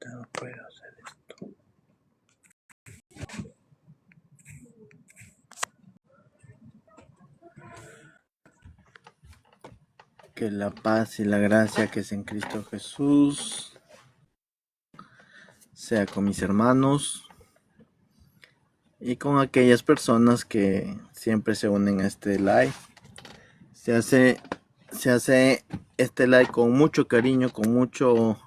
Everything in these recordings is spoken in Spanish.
No puedo hacer esto. Que la paz y la gracia que es en Cristo Jesús sea con mis hermanos y con aquellas personas que siempre se unen a este live. Se hace este live con mucho cariño, con mucho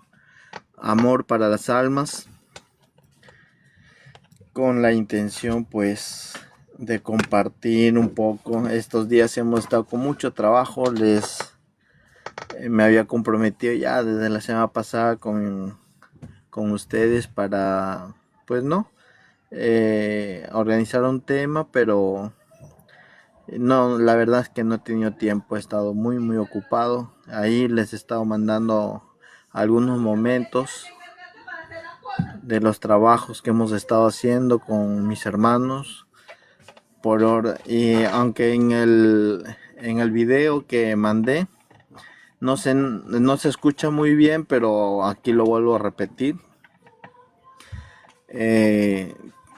amor para las almas, con la intención pues de compartir un poco. Estos días hemos estado con mucho trabajo, me había comprometido ya desde la semana pasada con ustedes para pues no organizar un tema, pero no, la verdad es que no he tenido tiempo, he estado muy ocupado. Ahí les he estado mandando algunos momentos de los trabajos que hemos estado haciendo con mis hermanos y aunque en el video que mandé no se escucha muy bien, pero aquí lo vuelvo a repetir.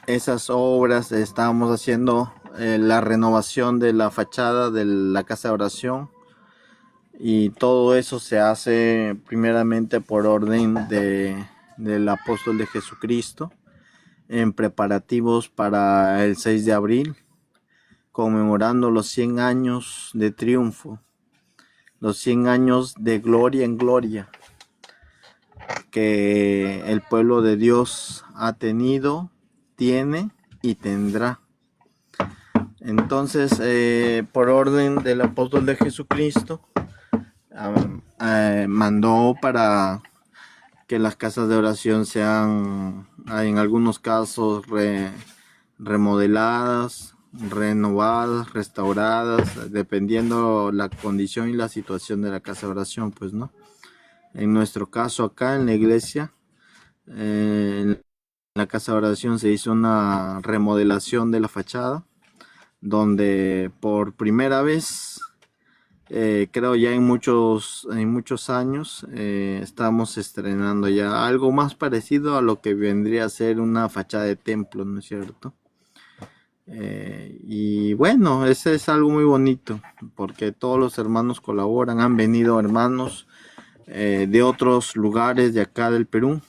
Esas obras estábamos haciendo la renovación de la fachada de la casa de oración, y todo eso se hace primeramente por orden del apóstol de Jesucristo, en preparativos para el 6 de abril, conmemorando los 100 años de triunfo, los 100 años de gloria en gloria que el pueblo de Dios ha tenido, tiene y tendrá. Entonces, por orden del apóstol de Jesucristo, mandó para que las casas de oración sean, en algunos casos, remodeladas, renovadas, restauradas, dependiendo la condición y la situación de la casa de oración, pues, ¿no? En nuestro caso acá en la iglesia, en la casa de oración se hizo una remodelación de la fachada, donde por primera vez, creo ya en muchos años, estamos estrenando ya algo más parecido a lo que vendría a ser una fachada de templo, ¿no es cierto? Y bueno, ese es algo muy bonito, porque todos los hermanos colaboran. Han venido hermanos de otros lugares de acá del Perú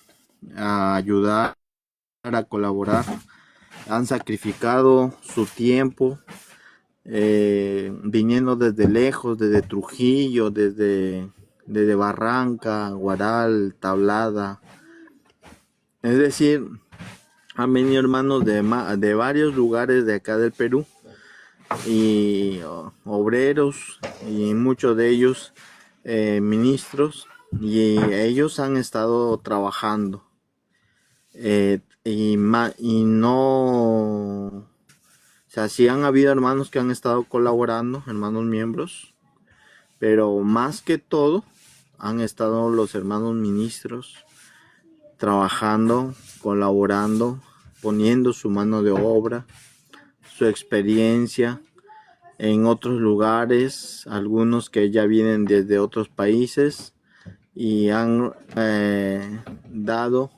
a ayudar, a colaborar. Han sacrificado su tiempo, viniendo desde lejos, desde Trujillo, desde Barranca, Guaral, Tablada. Es decir, han venido hermanos de varios lugares de acá del Perú, y obreros, y muchos de ellos ministros, y ellos han estado trabajando, y no, o sea, sí han habido hermanos que han estado colaborando, hermanos miembros, pero más que todo han estado los hermanos ministros trabajando, colaborando, poniendo su mano de obra, su experiencia en otros lugares, algunos que ya vienen desde otros países y han dado.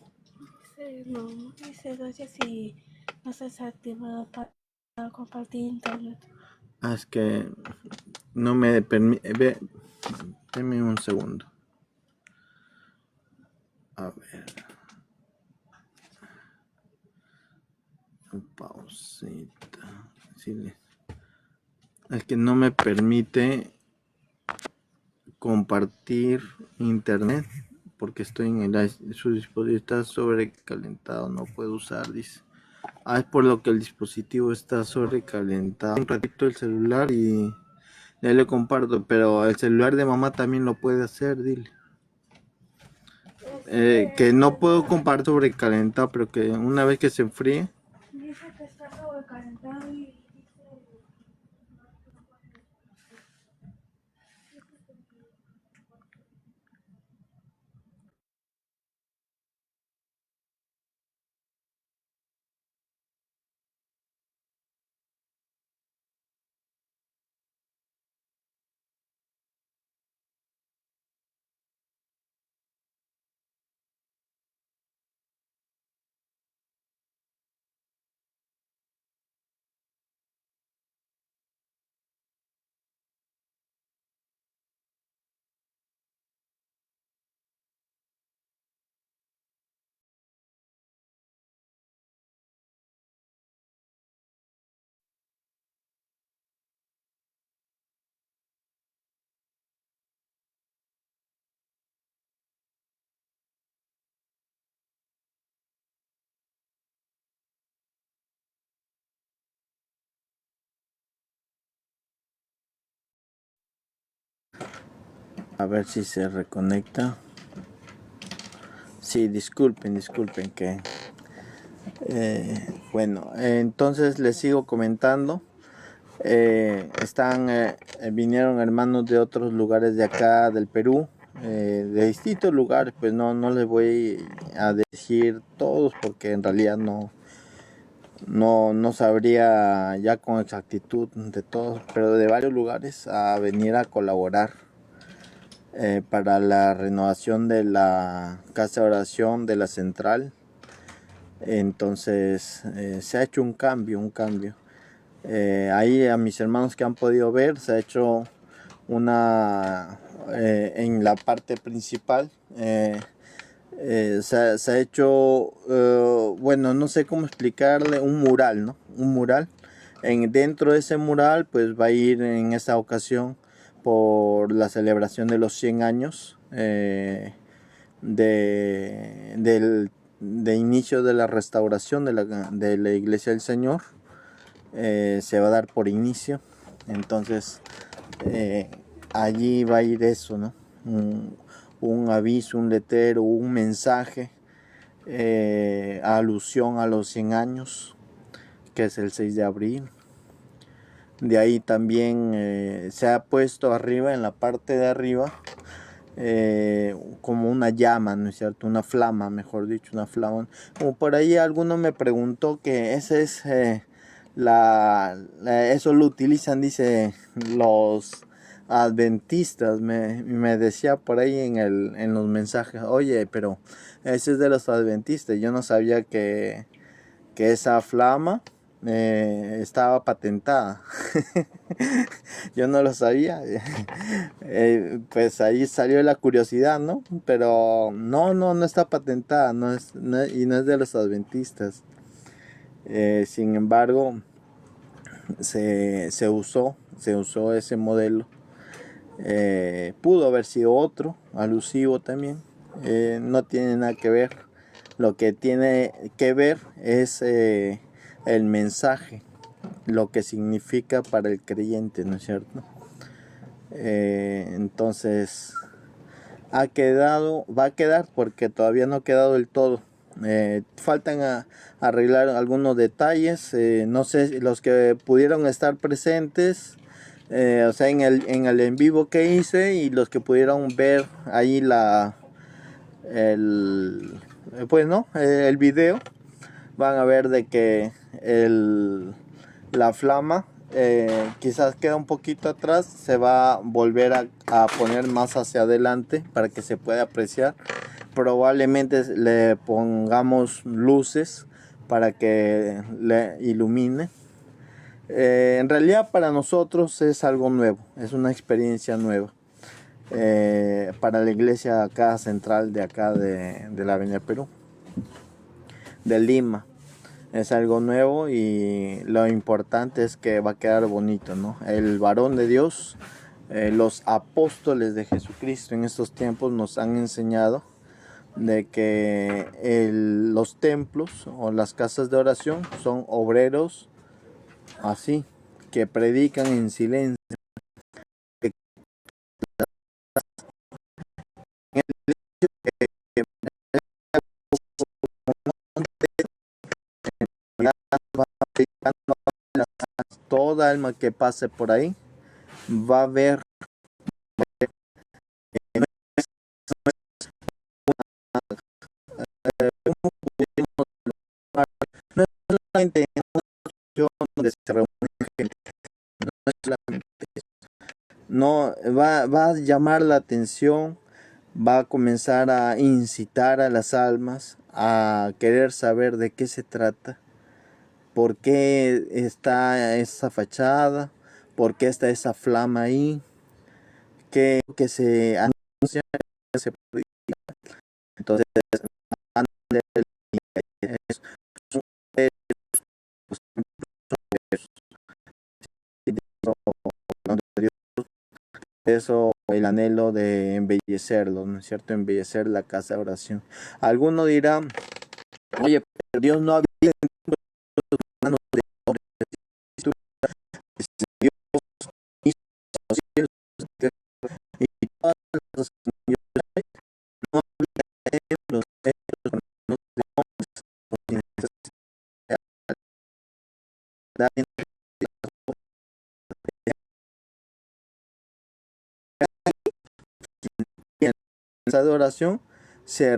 No, dice gracias si no se desactiva para compartir internet. Es que no me permite. Deme un segundo. A ver. Pausita. Sí, es que no me permite compartir internet porque estoy su dispositivo está sobrecalentado, no puedo usar, dice. Es por lo que el dispositivo está sobrecalentado. Un ratito el celular y ya le comparto, pero el celular de mamá también lo puede hacer, dile. Que no puedo compartir sobrecalentado, pero que una vez que se enfríe. Dice que está sobrecalentado y A ver si se reconecta. Sí, disculpen que... bueno, entonces les sigo comentando. Vinieron hermanos de otros lugares de acá, del Perú, de distintos lugares, pues no les voy a decir todos porque en realidad no sabría ya con exactitud de todos, pero de varios lugares a venir a colaborar para la renovación de la casa de oración de la central. Entonces se ha hecho un cambio. Ahí a mis hermanos que han podido ver, se ha hecho una en la parte principal. Se ha hecho, bueno, no sé cómo explicarle, un mural, ¿no? Un mural. Dentro de ese mural, pues va a ir en esta ocasión por la celebración de los 100 años de inicio de la restauración de la Iglesia del Señor. Se va a dar por inicio. Entonces, allí va a ir eso, ¿no? Un aviso, un letrero, un mensaje, alusión a los 100 años, que es el 6 de abril. De ahí también se ha puesto arriba, en la parte de arriba, como una llama, ¿no es cierto? Una flama, mejor dicho, una flama. Como por ahí alguno me preguntó que ese es eso lo utilizan, dice, los adventistas. Me decía por ahí en los mensajes, oye, pero ese es de los adventistas. Yo no sabía que esa flama estaba patentada. Yo no lo sabía. Pues ahí salió la curiosidad, ¿no? Pero no está patentada, y no es de los adventistas. Sin embargo, se usó ese modelo. Pudo haber sido otro, alusivo también. No tiene nada que ver. Lo que tiene que ver es el mensaje, lo que significa para el creyente, ¿no es cierto? Entonces va a quedar porque todavía no ha quedado del todo. Faltan arreglar algunos detalles. No sé, los que pudieron estar presentes, o sea, en el en vivo que hice, y los que pudieron ver ahí pues no, el video, van a ver de que la flama quizás queda un poquito atrás, se va a volver a poner más hacia adelante para que se pueda apreciar. Probablemente le pongamos luces para que le ilumine. En realidad para nosotros es algo nuevo, es una experiencia nueva. Para la iglesia acá central de acá de la Avenida Perú, de Lima. Es algo nuevo y lo importante es que va a quedar bonito, ¿no? El varón de Dios, los apóstoles de Jesucristo en estos tiempos nos han enseñado de que los templos o las casas de oración son obreros así, que predican en silencio. Toda alma que pase por ahí va a ver no es solamente en una situación donde se reúne gente, no es solamente eso. No, va a llamar la atención, va a comenzar a incitar a las almas a querer saber de qué se trata, por qué está esa fachada, por qué está esa flama ahí, qué que se anuncia, se predica. Entonces, eso, el anhelo de embellecerlo, ¿no es cierto? Embellecer la casa de oración. Alguno dirá, oye, pero Dios no había en tus manos de hombres, Dios hizo los cielos y todas las no los hechos por manos de hombres, sin necesidad de esa adoración se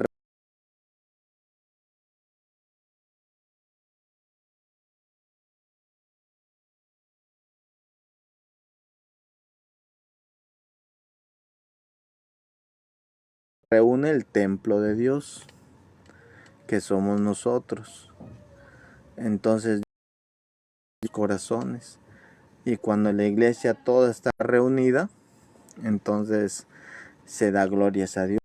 reúne el templo de Dios, que somos nosotros. Entonces, corazones. Y cuando la iglesia toda está reunida, entonces se da glorias a Dios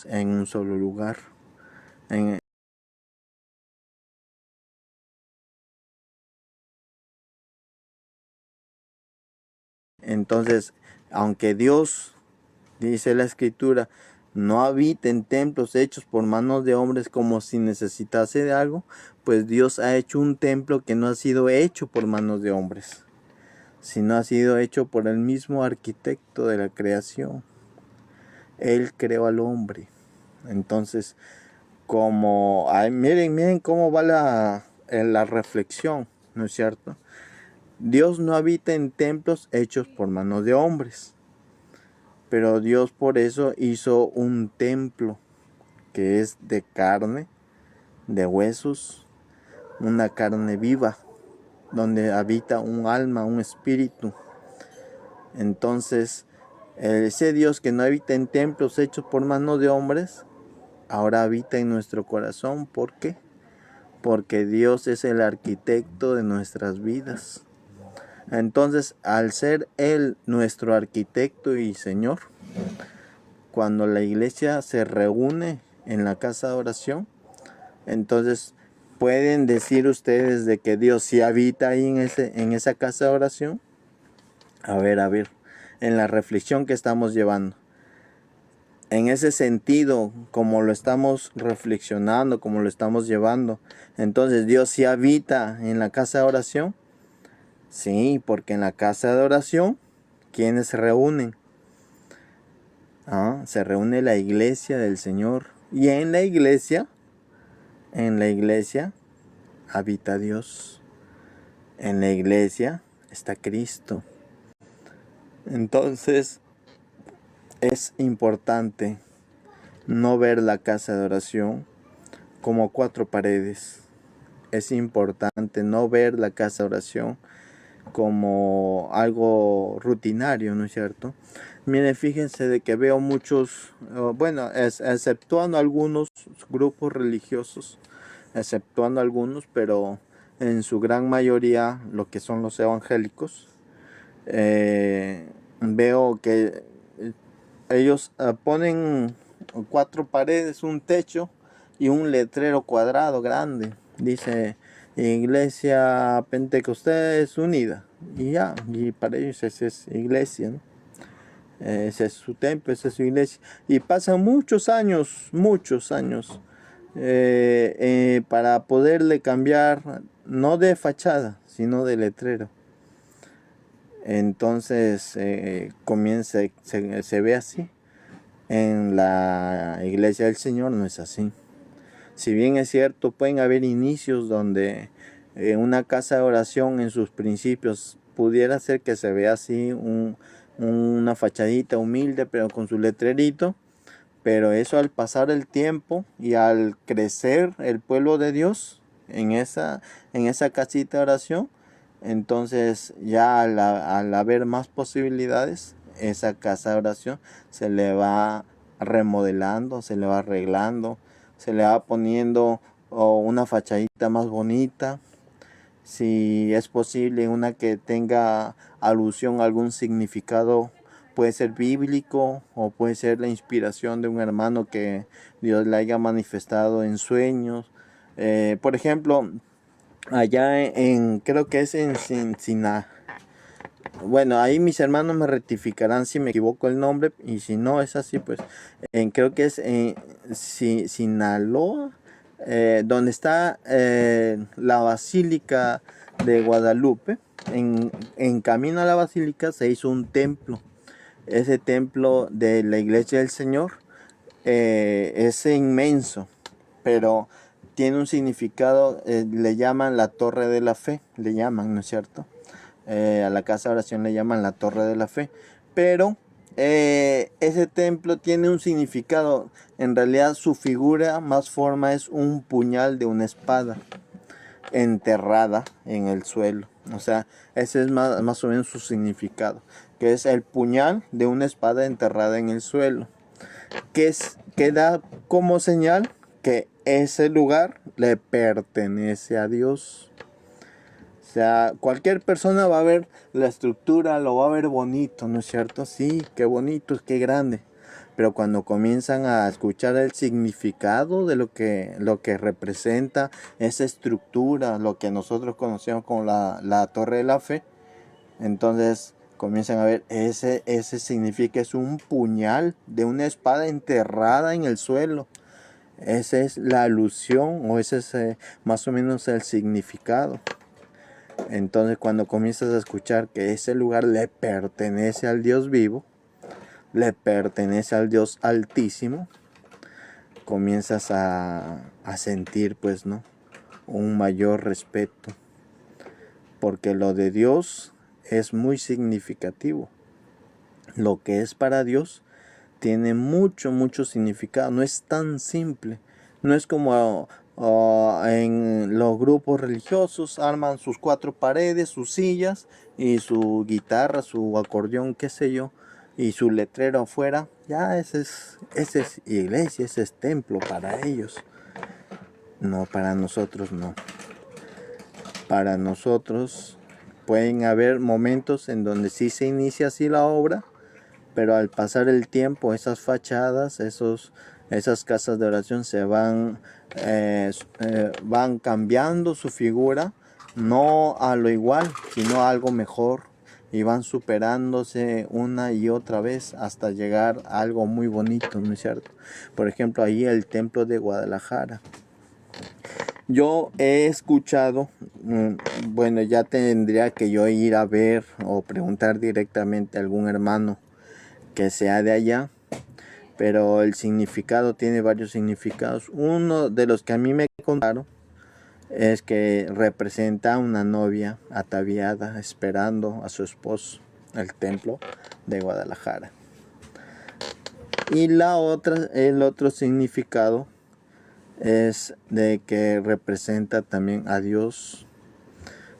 en un solo lugar. Entonces, aunque Dios, dice la escritura, no habita en templos hechos por manos de hombres como si necesitase de algo, pues Dios ha hecho un templo que no ha sido hecho por manos de hombres, sino ha sido hecho por el mismo arquitecto de la creación. Él creó al hombre. Entonces, miren cómo va la reflexión, ¿no es cierto? Dios no habita en templos hechos por manos de hombres, pero Dios por eso hizo un templo que es de carne, de huesos, una carne viva, donde habita un alma, un espíritu. Entonces, ese Dios que no habita en templos hechos por manos de hombres, ahora habita en nuestro corazón. ¿Por qué? Porque Dios es el arquitecto de nuestras vidas. Entonces, al ser Él nuestro arquitecto y Señor, cuando la iglesia se reúne en la casa de oración, entonces pueden decir ustedes de que Dios sí habita ahí en esa casa de oración. A ver, en la reflexión que estamos llevando. En ese sentido, como lo estamos reflexionando, como lo estamos llevando, entonces Dios sí habita en la casa de oración. Sí, porque en la casa de oración, ¿quiénes se reúnen? Se reúne la iglesia del Señor. Y en la iglesia habita Dios. En la iglesia está Cristo. Entonces, es importante no ver la casa de oración como 4 paredes. Es importante no ver la casa de oración como algo rutinario, ¿no es cierto? Miren, fíjense de que veo muchos, exceptuando algunos grupos religiosos, pero en su gran mayoría, lo que son los evangélicos, veo que ellos ponen 4 paredes, un techo y un letrero cuadrado grande. Dice Iglesia Pentecostés Unida. Y ya, y para ellos esa es iglesia, ¿no? Ese es su templo, esa es su iglesia. Y pasan muchos años, para poderle cambiar, no de fachada, sino de letrero. Entonces se ve así. En la iglesia del Señor no es así. Si bien es cierto, pueden haber inicios donde una casa de oración en sus principios pudiera ser que se vea así, una fachadita humilde, pero con su letrerito. Pero eso, al pasar el tiempo y al crecer el pueblo de Dios en esa casita de oración, entonces ya al haber más posibilidades, esa casa de oración se le va remodelando, se le va arreglando, se le va poniendo una fachadita más bonita. Si es posible, una que tenga alusión a algún significado, puede ser bíblico o puede ser la inspiración de un hermano que Dios le haya manifestado en sueños. Por ejemplo, allá creo que es en Cincinnati. Bueno, ahí mis hermanos me rectificarán si me equivoco el nombre, y si no es así, pues creo que es en Sinaloa, donde está la basílica de Guadalupe, en camino a la basílica se hizo un templo. Ese templo de la iglesia del Señor es inmenso, pero tiene un significado, le llaman la Torre de la Fe, le llaman, ¿no es cierto? A la casa de oración le llaman la Torre de la Fe, pero ese templo tiene un significado. En realidad su figura más forma es un puñal de una espada enterrada en el suelo. O sea, ese es más o menos su significado, que es el puñal de una espada enterrada en el suelo, que da como señal que ese lugar le pertenece a Dios. O sea, cualquier persona va a ver la estructura, lo va a ver bonito, ¿no es cierto? Sí, qué bonito, qué grande. Pero cuando comienzan a escuchar el significado de lo que representa esa estructura, lo que nosotros conocemos como la Torre de la Fe, entonces comienzan a ver, ese significa, es un puñal de una espada enterrada en el suelo. Esa es la alusión, o ese es más o menos el significado. Entonces cuando comienzas a escuchar que ese lugar le pertenece al Dios vivo, le pertenece al Dios altísimo, comienzas a sentir, pues, ¿no?, un mayor respeto, porque lo de Dios es muy significativo. Lo que es para Dios tiene mucho significado. No es tan simple. No es como en los grupos religiosos arman sus 4 paredes, sus sillas y su guitarra, su acordeón, qué sé yo, y su letrero afuera. Ya ese es iglesia, ese es templo para ellos. No, para nosotros no. Para nosotros pueden haber momentos en donde sí se inicia así la obra, pero al pasar el tiempo esas fachadas, esas casas de oración se van cambiando su figura, no a lo igual, sino a algo mejor, y van superándose una y otra vez hasta llegar a algo muy bonito, ¿no es cierto? Por ejemplo, ahí el templo de Guadalajara. Yo he escuchado, bueno, ya tendría que yo ir a ver o preguntar directamente a algún hermano que sea de allá, pero el significado tiene varios significados. Uno de los que a mí me contaron es que representa a una novia ataviada esperando a su esposo, el templo de Guadalajara. Y el otro significado es de que representa también a Dios.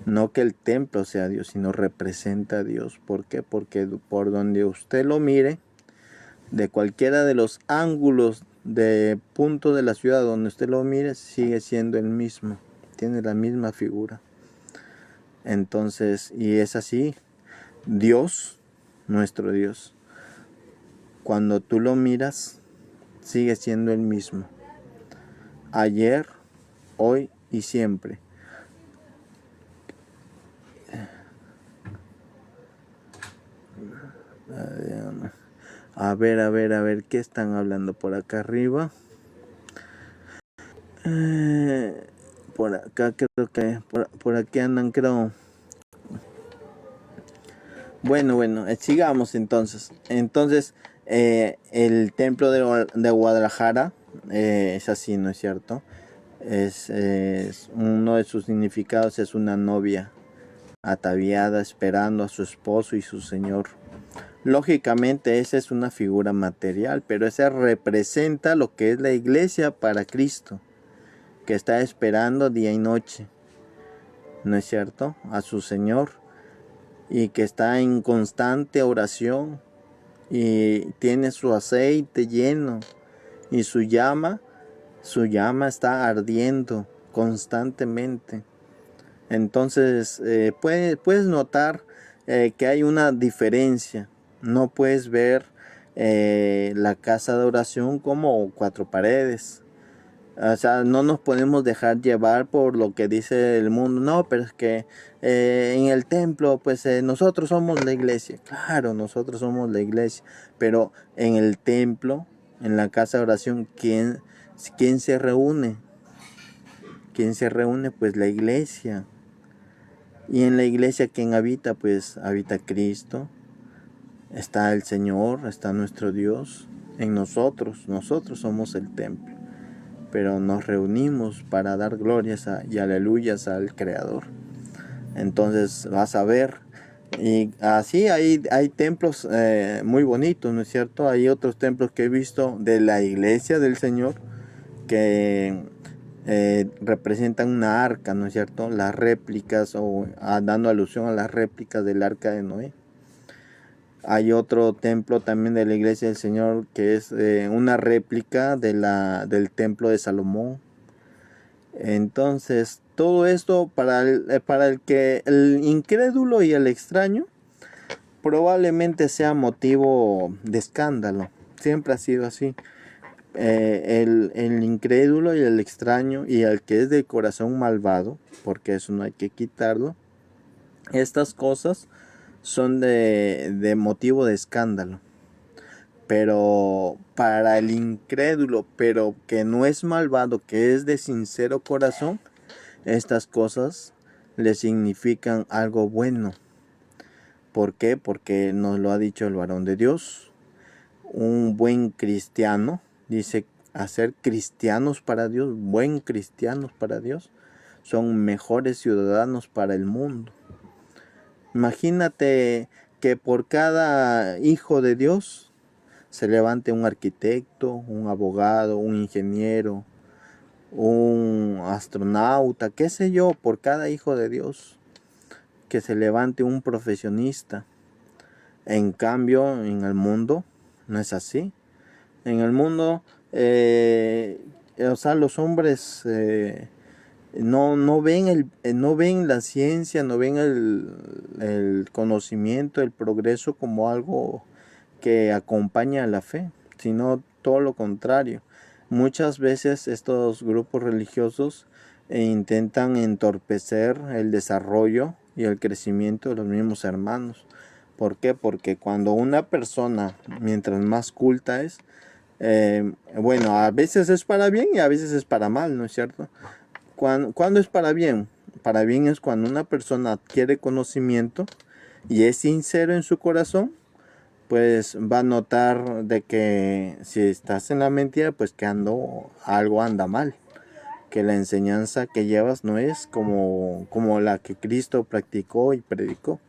No que el templo sea Dios, sino representa a Dios. ¿Por qué? Porque por donde usted lo mire, de cualquiera de los ángulos de punto de la ciudad donde usted lo mire, sigue siendo el mismo, tiene la misma figura. Entonces, y es así, Dios, nuestro Dios, cuando tú lo miras, sigue siendo el mismo, ayer, hoy y siempre. A ver, ¿qué están hablando por acá arriba? Por acá creo que, por aquí andan, creo. Bueno, sigamos entonces. Entonces, el templo de Guadalajara es así, ¿no es cierto? Es uno de sus significados es una novia ataviada esperando a su esposo y su señor. Lógicamente esa es una figura material, pero esa representa lo que es la iglesia para Cristo, que está esperando día y noche, ¿no es cierto?, a su Señor, y que está en constante oración y tiene su aceite lleno y su llama está ardiendo constantemente. Entonces puedes notar que hay una diferencia. No puedes ver la casa de oración como 4 paredes. O sea, no nos podemos dejar llevar por lo que dice el mundo. No, pero es que en el templo, pues nosotros somos la iglesia. Claro, nosotros somos la iglesia. Pero en el templo, en la casa de oración, ¿quién se reúne? ¿Quién se reúne? Pues la iglesia. Y en la iglesia, ¿quién habita? Pues habita Cristo, está el Señor, está nuestro Dios en nosotros. Nosotros somos el templo, pero nos reunimos para dar glorias y aleluyas al Creador. Entonces vas a ver, y así hay templos muy bonitos, ¿no es cierto? Hay otros templos que he visto de la iglesia del Señor que representan una arca, ¿no es cierto? Las réplicas, o dando alusión a las réplicas del arca de Noé. Hay otro templo también de la iglesia del Señor que es una réplica del templo de Salomón. Entonces, todo esto para el incrédulo y el extraño probablemente sea motivo de escándalo. Siempre ha sido así. El incrédulo y el extraño y el que es de corazón malvado, porque eso no hay que quitarlo, estas cosas son de motivo de escándalo. Pero para el incrédulo, pero que no es malvado, que es de sincero corazón, estas cosas le significan algo bueno. ¿Por qué? Porque nos lo ha dicho el varón de Dios. Un buen cristiano, dice, hacer cristianos para Dios, buen cristianos para Dios, son mejores ciudadanos para el mundo. Imagínate que por cada hijo de Dios se levante un arquitecto, un abogado, un ingeniero, un astronauta, qué sé yo, por cada hijo de Dios, que se levante un profesionista. En cambio, en el mundo no es así. En el mundo, los hombres no ven la ciencia, no ven el conocimiento, el progreso como algo que acompaña a la fe, sino todo lo contrario. Muchas veces estos grupos religiosos intentan entorpecer el desarrollo y el crecimiento de los mismos hermanos. ¿Por qué? Porque cuando una persona, mientras más culta es, bueno, a veces es para bien y a veces es para mal, ¿no es cierto? ¿Cuándo es para bien? Para bien es cuando una persona adquiere conocimiento y es sincero en su corazón, pues va a notar de que si estás en la mentira, pues que algo anda mal, que la enseñanza que llevas no es como la que Cristo practicó y predicó.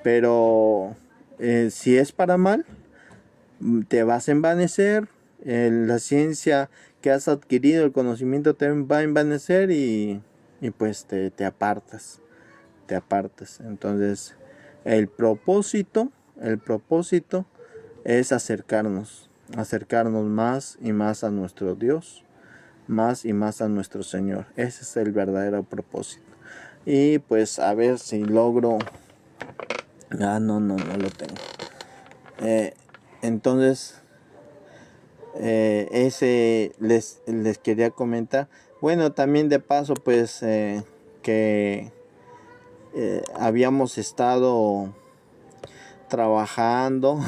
Pero si es para mal, te vas a envanecer, la ciencia que has adquirido, el conocimiento te va a envanecer y pues te apartas. Entonces el propósito es acercarnos más y más a nuestro Dios, más y más a nuestro Señor. Ese es el verdadero propósito. Y pues a ver si logro. No lo tengo. Entonces ese les quería comentar. Bueno, también de paso pues que habíamos estado trabajando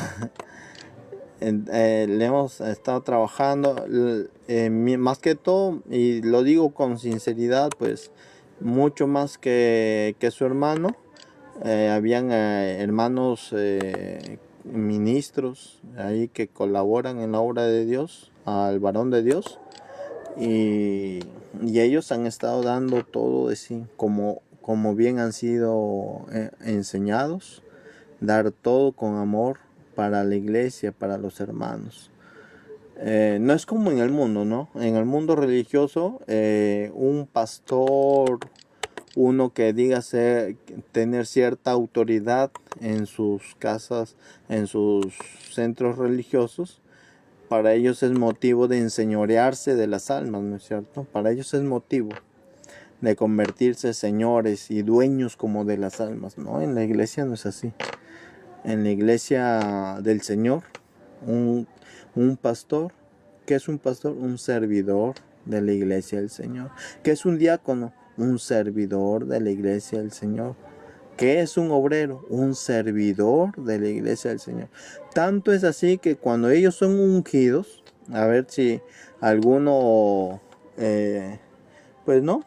le hemos estado trabajando más que todo, y lo digo con sinceridad, pues mucho más que su hermano. Habían hermanos ministros ahí que colaboran en la obra de Dios, al varón de Dios, y ellos han estado dando todo de sí, como bien han sido enseñados, dar todo con amor para la iglesia, para los hermanos. No es como en el mundo, ¿no? En el mundo religioso, un pastor, uno que diga tener cierta autoridad en sus casas, en sus centros religiosos, para ellos es motivo de enseñorearse de las almas, ¿no es cierto? Para ellos es motivo de convertirse señores y dueños como de las almas, ¿no? En la iglesia no es así. En la iglesia del Señor, un pastor, ¿qué es un pastor? Un servidor de la iglesia del Señor. ¿Qué es un diácono? Un servidor de la iglesia del Señor. ¿Qué es un obrero? Un servidor de la iglesia del Señor. Tanto es así que cuando ellos son ungidos, a ver si alguno pues no,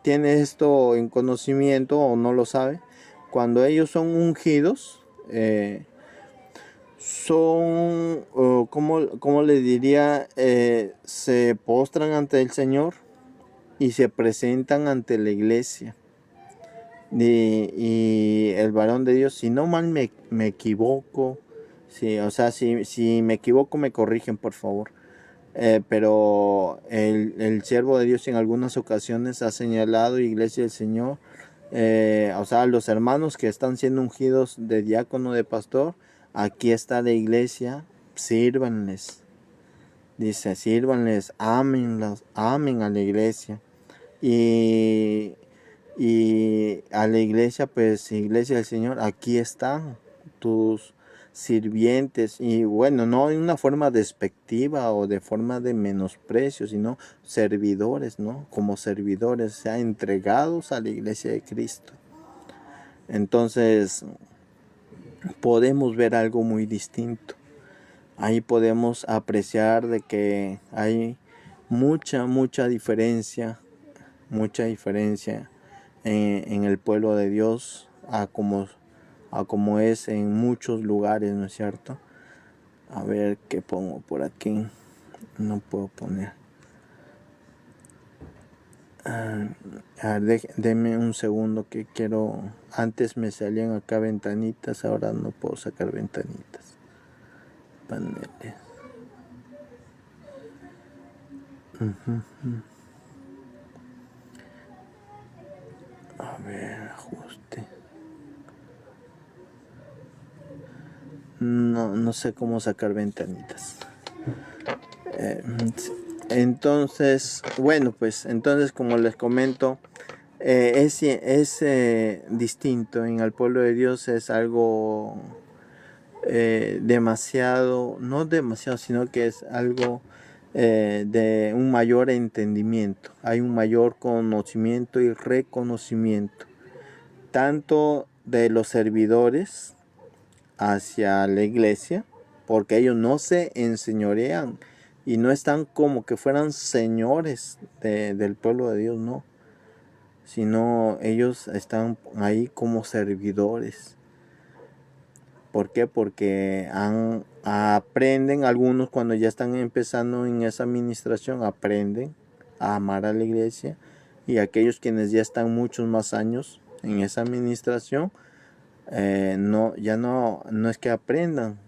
tiene esto en conocimiento o no lo sabe. Cuando ellos son ungidos, son, ¿cómo le diría? Se postran ante el Señor y se presentan ante la iglesia. Y el varón de Dios, si no mal me equivoco, sí, o sea, si me equivoco me corrigen por favor. Pero el siervo de Dios en algunas ocasiones ha señalado, iglesia del Señor, o sea, los hermanos que están siendo ungidos de diácono, de pastor, aquí está la iglesia, sírvanles. Dice, sírvanles, ámenlas, amen a la iglesia. Y a la iglesia, pues, iglesia del Señor, aquí están tus sirvientes. Y bueno, no en una forma despectiva o de forma de menosprecio, sino servidores, ¿no? Como servidores, o sea, entregados a la iglesia de Cristo. Entonces, podemos ver algo muy distinto. Ahí podemos apreciar de que hay mucha diferencia en el pueblo de Dios a como es en muchos lugares, ¿no es cierto? A ver qué pongo por aquí. No puedo poner. A ver, denme un segundo que quiero. Antes me salían acá ventanitas, ahora no puedo sacar ventanitas. Paneles. A ver, ajuste. No sé cómo sacar ventanitas. Entonces, bueno, pues entonces como les comento, es distinto. En el pueblo de Dios es algo demasiado, no demasiado, sino que es algo de un mayor entendimiento. Hay un mayor conocimiento y reconocimiento, tanto de los servidores hacia la iglesia, porque ellos no se enseñorean y no están como que fueran señores del pueblo de Dios, no, sino ellos están ahí como servidores. ¿Por qué? Porque aprenden, algunos cuando ya están empezando en esa administración, aprenden a amar a la iglesia, y aquellos quienes ya están muchos más años en esa administración, no es que aprendan,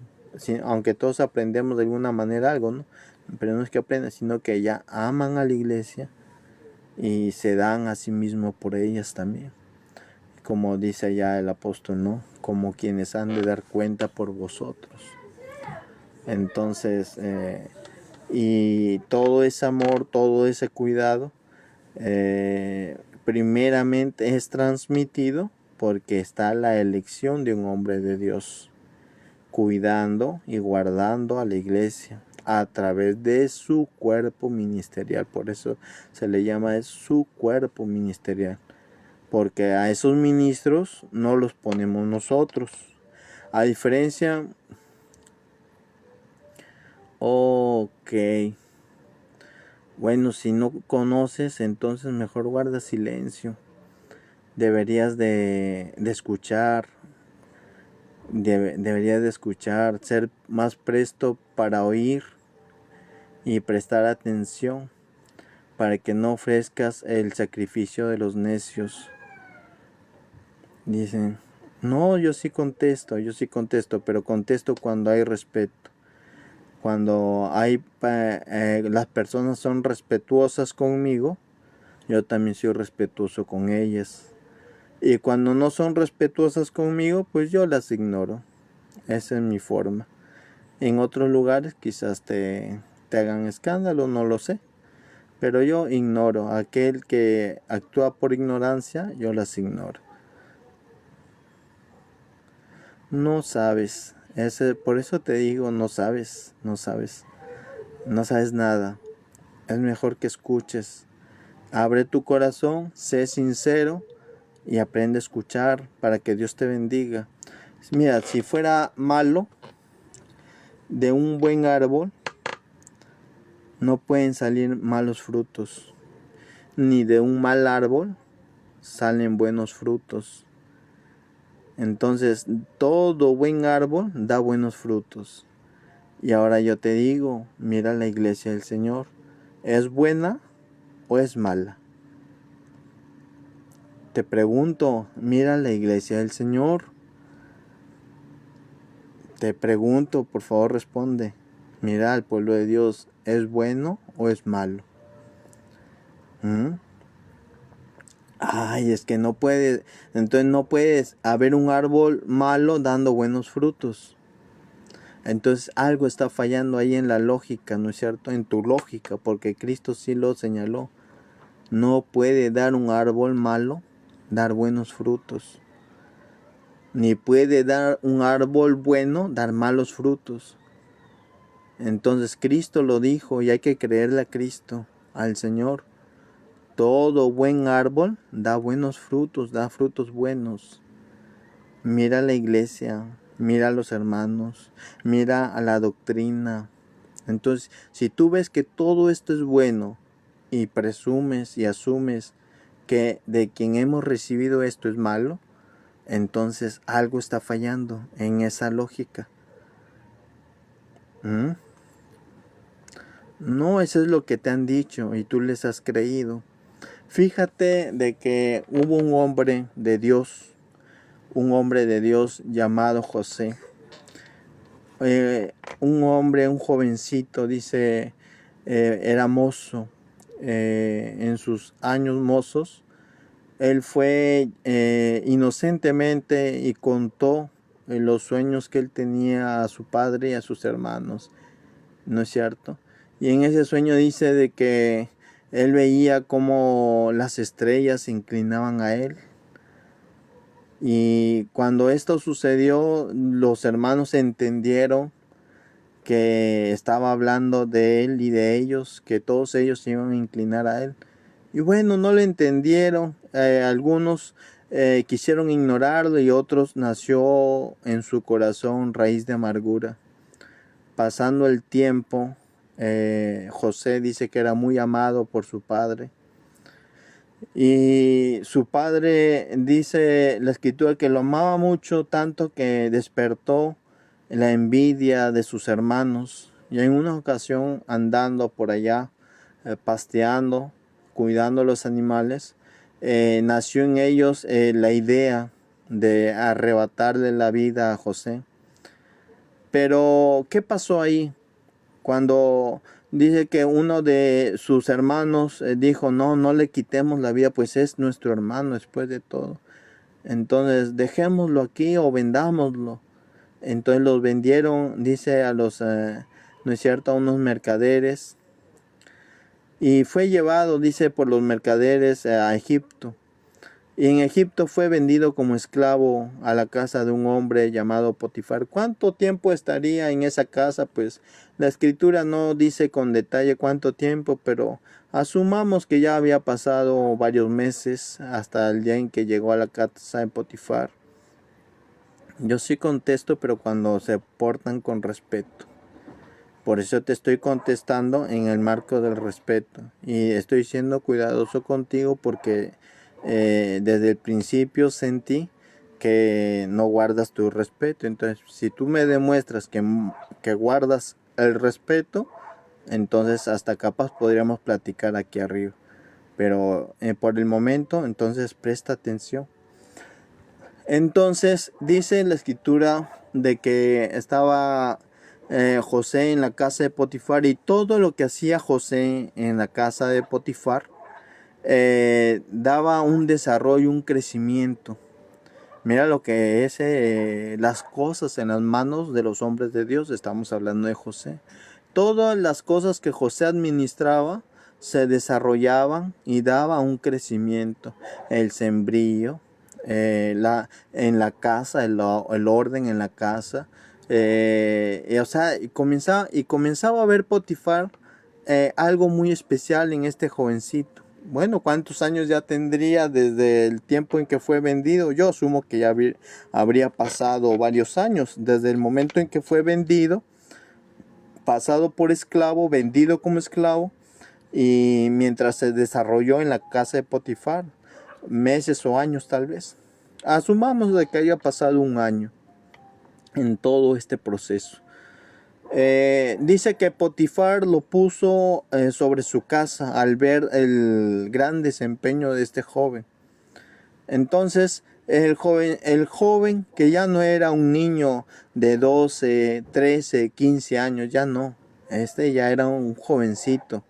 aunque todos aprendemos de alguna manera algo, ¿no? Pero no es que aprendan, sino que ya aman a la iglesia y se dan a sí mismos por ellas también. Como dice allá el apóstol, ¿no? Como quienes han de dar cuenta por vosotros. Entonces, y todo ese amor, todo ese cuidado, primeramente es transmitido porque está la elección de un hombre de Dios, cuidando y guardando a la iglesia a través de su cuerpo ministerial. Por eso se le llama su cuerpo ministerial, porque a esos ministros no los ponemos nosotros. A diferencia, ok, bueno, si no conoces, entonces mejor guarda silencio. Deberías de escuchar, deberías de escuchar, ser más presto para oír y prestar atención, para que no ofrezcas el sacrificio de los necios. Dicen, no, yo sí contesto, pero contesto cuando hay respeto. Cuando las personas son respetuosas conmigo, yo también soy respetuoso con ellas. Y cuando no son respetuosas conmigo, pues yo las ignoro. Esa es mi forma. En otros lugares quizás te hagan escándalo, no lo sé. Pero yo ignoro. Aquel que actúa por ignorancia, yo las ignoro. No sabes. Por eso te digo, no sabes nada. Es mejor que escuches. Abre tu corazón, sé sincero y aprende a escuchar para que Dios te bendiga. Mira, si fuera malo, de un buen árbol no pueden salir malos frutos. ni de un mal árbol salen buenos frutos. Entonces, todo buen árbol da buenos frutos. Y ahora yo te digo, mira la iglesia del Señor, ¿es buena o es mala? Te pregunto, mira la iglesia del Señor. Te pregunto, por favor responde, mira al pueblo de Dios, ¿es bueno o es malo? Ay, es que no puedes, entonces no puedes haber un árbol malo dando buenos frutos. Entonces algo está fallando ahí en la lógica, ¿no es cierto? En tu lógica, porque Cristo sí lo señaló. No puede dar un árbol malo dar buenos frutos. Ni puede dar un árbol bueno dar malos frutos. Entonces Cristo lo dijo y hay que creerle a Cristo, al Señor. Todo buen árbol da buenos frutos, da frutos buenos. Mira la iglesia, mira a los hermanos, mira a la doctrina. Entonces, si tú ves que todo esto es bueno y presumes y asumes que de quien hemos recibido esto es malo, entonces algo está fallando en esa lógica. No, eso es lo que te han dicho y tú les has creído. Fíjate de que hubo un hombre de Dios llamado José. Un jovencito, dice, era mozo. En sus años mozos, él fue inocentemente y contó los sueños que él tenía a su padre y a sus hermanos, ¿no es cierto? Y en ese sueño dice de que él veía cómo las estrellas se inclinaban a él. Y cuando esto sucedió, los hermanos entendieron que estaba hablando de él y de ellos, que todos ellos se iban a inclinar a él. Y bueno, no lo entendieron. Algunos quisieron ignorarlo y otros nació en su corazón raíz de amargura. Pasando el tiempo, José dice que era muy amado por su padre. Y su padre, dice la escritura, que lo amaba mucho, tanto que despertó la envidia de sus hermanos. Y en una ocasión, andando por allá, pasteando, cuidando los animales, nació en ellos la idea de arrebatarle la vida a José. Pero, ¿qué pasó ahí? Cuando dice que uno de sus hermanos dijo, no le quitemos la vida, pues es nuestro hermano después de todo. Entonces, dejémoslo aquí o vendámoslo. Entonces los vendieron, dice, a los, ¿no es cierto?, a unos mercaderes. Y fue llevado, dice, por los mercaderes a Egipto. Y en Egipto fue vendido como esclavo a la casa de un hombre llamado Potifar. ¿Cuánto tiempo estaría en esa casa? Pues la escritura no dice con detalle cuánto tiempo, pero asumamos que ya había pasado varios meses hasta el día en que llegó a la casa de Potifar. Yo sí contesto, pero cuando se portan con respeto. Por eso te estoy contestando en el marco del respeto. Y estoy siendo cuidadoso contigo porque desde el principio sentí que no guardas tu respeto. Entonces, si tú me demuestras que guardas el respeto, entonces hasta capaz podríamos platicar aquí arriba. Pero por el momento, entonces presta atención. Entonces dice la escritura de que estaba José en la casa de Potifar, y todo lo que hacía José en la casa de Potifar daba un desarrollo, un crecimiento. Mira lo que es las cosas en las manos de los hombres de Dios. Estamos hablando de José. Todas las cosas que José administraba se desarrollaban y daba un crecimiento. El sembrío, en la casa, el orden en la casa. O sea, y comenzaba a ver Potifar algo muy especial en este jovencito. Bueno, ¿cuántos años ya tendría desde el tiempo en que fue vendido? Yo asumo que ya habría pasado varios años desde el momento en que fue vendido, pasado por esclavo, vendido como esclavo. y mientras se desarrolló en la casa de Potifar, meses o años tal vez. Asumamos de que haya pasado un año en todo este proceso. Dice que Potifar lo puso sobre su casa al ver el gran desempeño de este joven. Entonces el joven que ya no era un niño de 12, 13, 15 años, ya no. Este ya era un jovencito.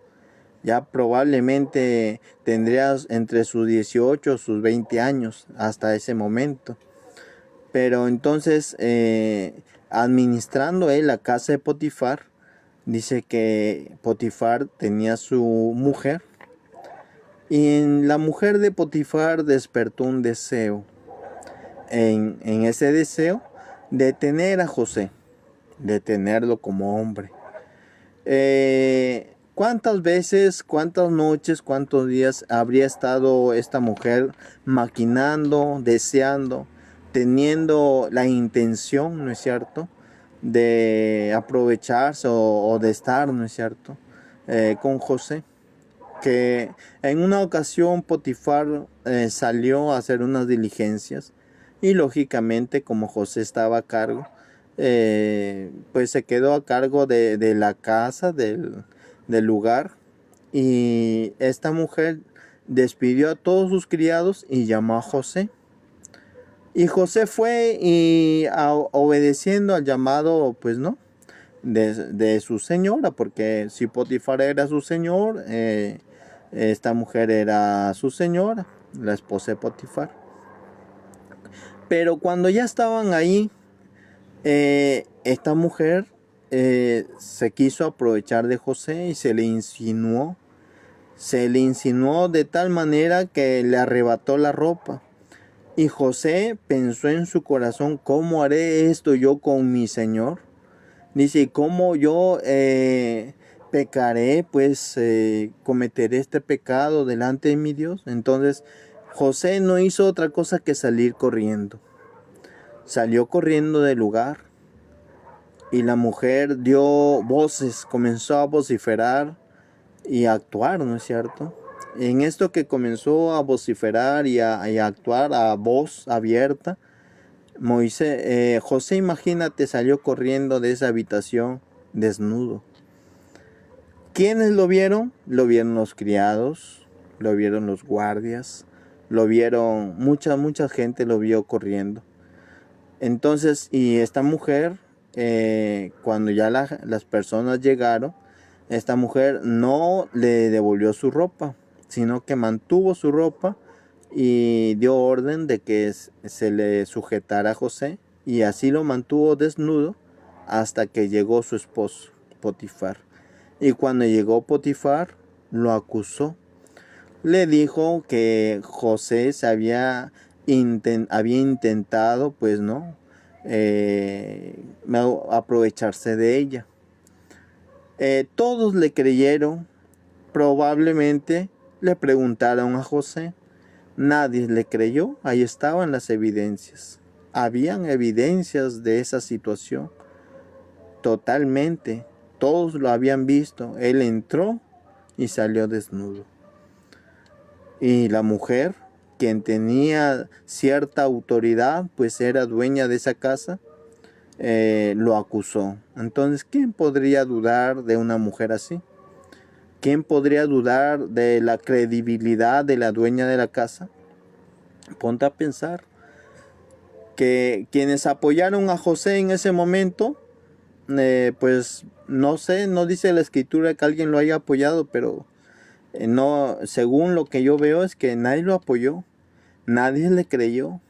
Ya probablemente tendría entre sus 18 sus 20 años hasta ese momento. Pero entonces, administrando él la casa de Potifar, dice que Potifar tenía su mujer. Y en la mujer de Potifar despertó un deseo. En ese deseo de tener a José, de tenerlo como hombre. ¿Cuántas veces, cuántas noches, cuántos días habría estado esta mujer maquinando, deseando, teniendo la intención, ¿no es cierto?, de aprovecharse o de estar, ¿no es cierto?, con José? Que en una ocasión Potifar salió a hacer unas diligencias y lógicamente como José estaba a cargo, pues se quedó a cargo de la casa, del lugar, y esta mujer despidió a todos sus criados y llamó a José. Y José fue y obedeciendo al llamado, pues no, de su señora, porque si Potifar era su señor, esta mujer era su señora, la esposa de Potifar. Pero cuando ya estaban ahí, esta mujer se quiso aprovechar de José y se le insinuó. Se le insinuó de tal manera que le arrebató la ropa. Y José pensó en su corazón, ¿cómo haré esto yo con mi señor? Dice, ¿cómo yo pecaré? Pues cometeré este pecado delante de mi Dios. Entonces José no hizo otra cosa que salir corriendo. Salió corriendo del lugar y la mujer dio voces, comenzó a vociferar y a actuar, ¿no es cierto? En esto que comenzó a vociferar y a actuar a voz abierta, José, imagínate, salió corriendo de esa habitación desnudo. ¿Quiénes lo vieron? Lo vieron los criados, lo vieron los guardias, lo vieron, mucha gente lo vio corriendo. Entonces, y esta mujer, cuando ya las personas llegaron, esta mujer no le devolvió su ropa, sino que mantuvo su ropa y dio orden de que se le sujetara a José, y así lo mantuvo desnudo hasta que llegó su esposo, Potifar. Y cuando llegó Potifar, lo acusó. Le dijo que José había intentado, pues no, aprovecharse de ella. Todos le creyeron. Probablemente le preguntaron a José. Nadie le creyó. Ahí estaban las evidencias. Habían evidencias de esa situación. Totalmente. Todos lo habían visto. Él entró y salió desnudo. Y la mujer, quien tenía cierta autoridad, pues era dueña de esa casa, lo acusó. Entonces, ¿quién podría dudar de una mujer así? ¿Quién podría dudar de la credibilidad de la dueña de la casa? Ponte a pensar que quienes apoyaron a José en ese momento, pues no sé, no dice la escritura que alguien lo haya apoyado, pero no, según lo que yo veo es que nadie lo apoyó, nadie le creyó.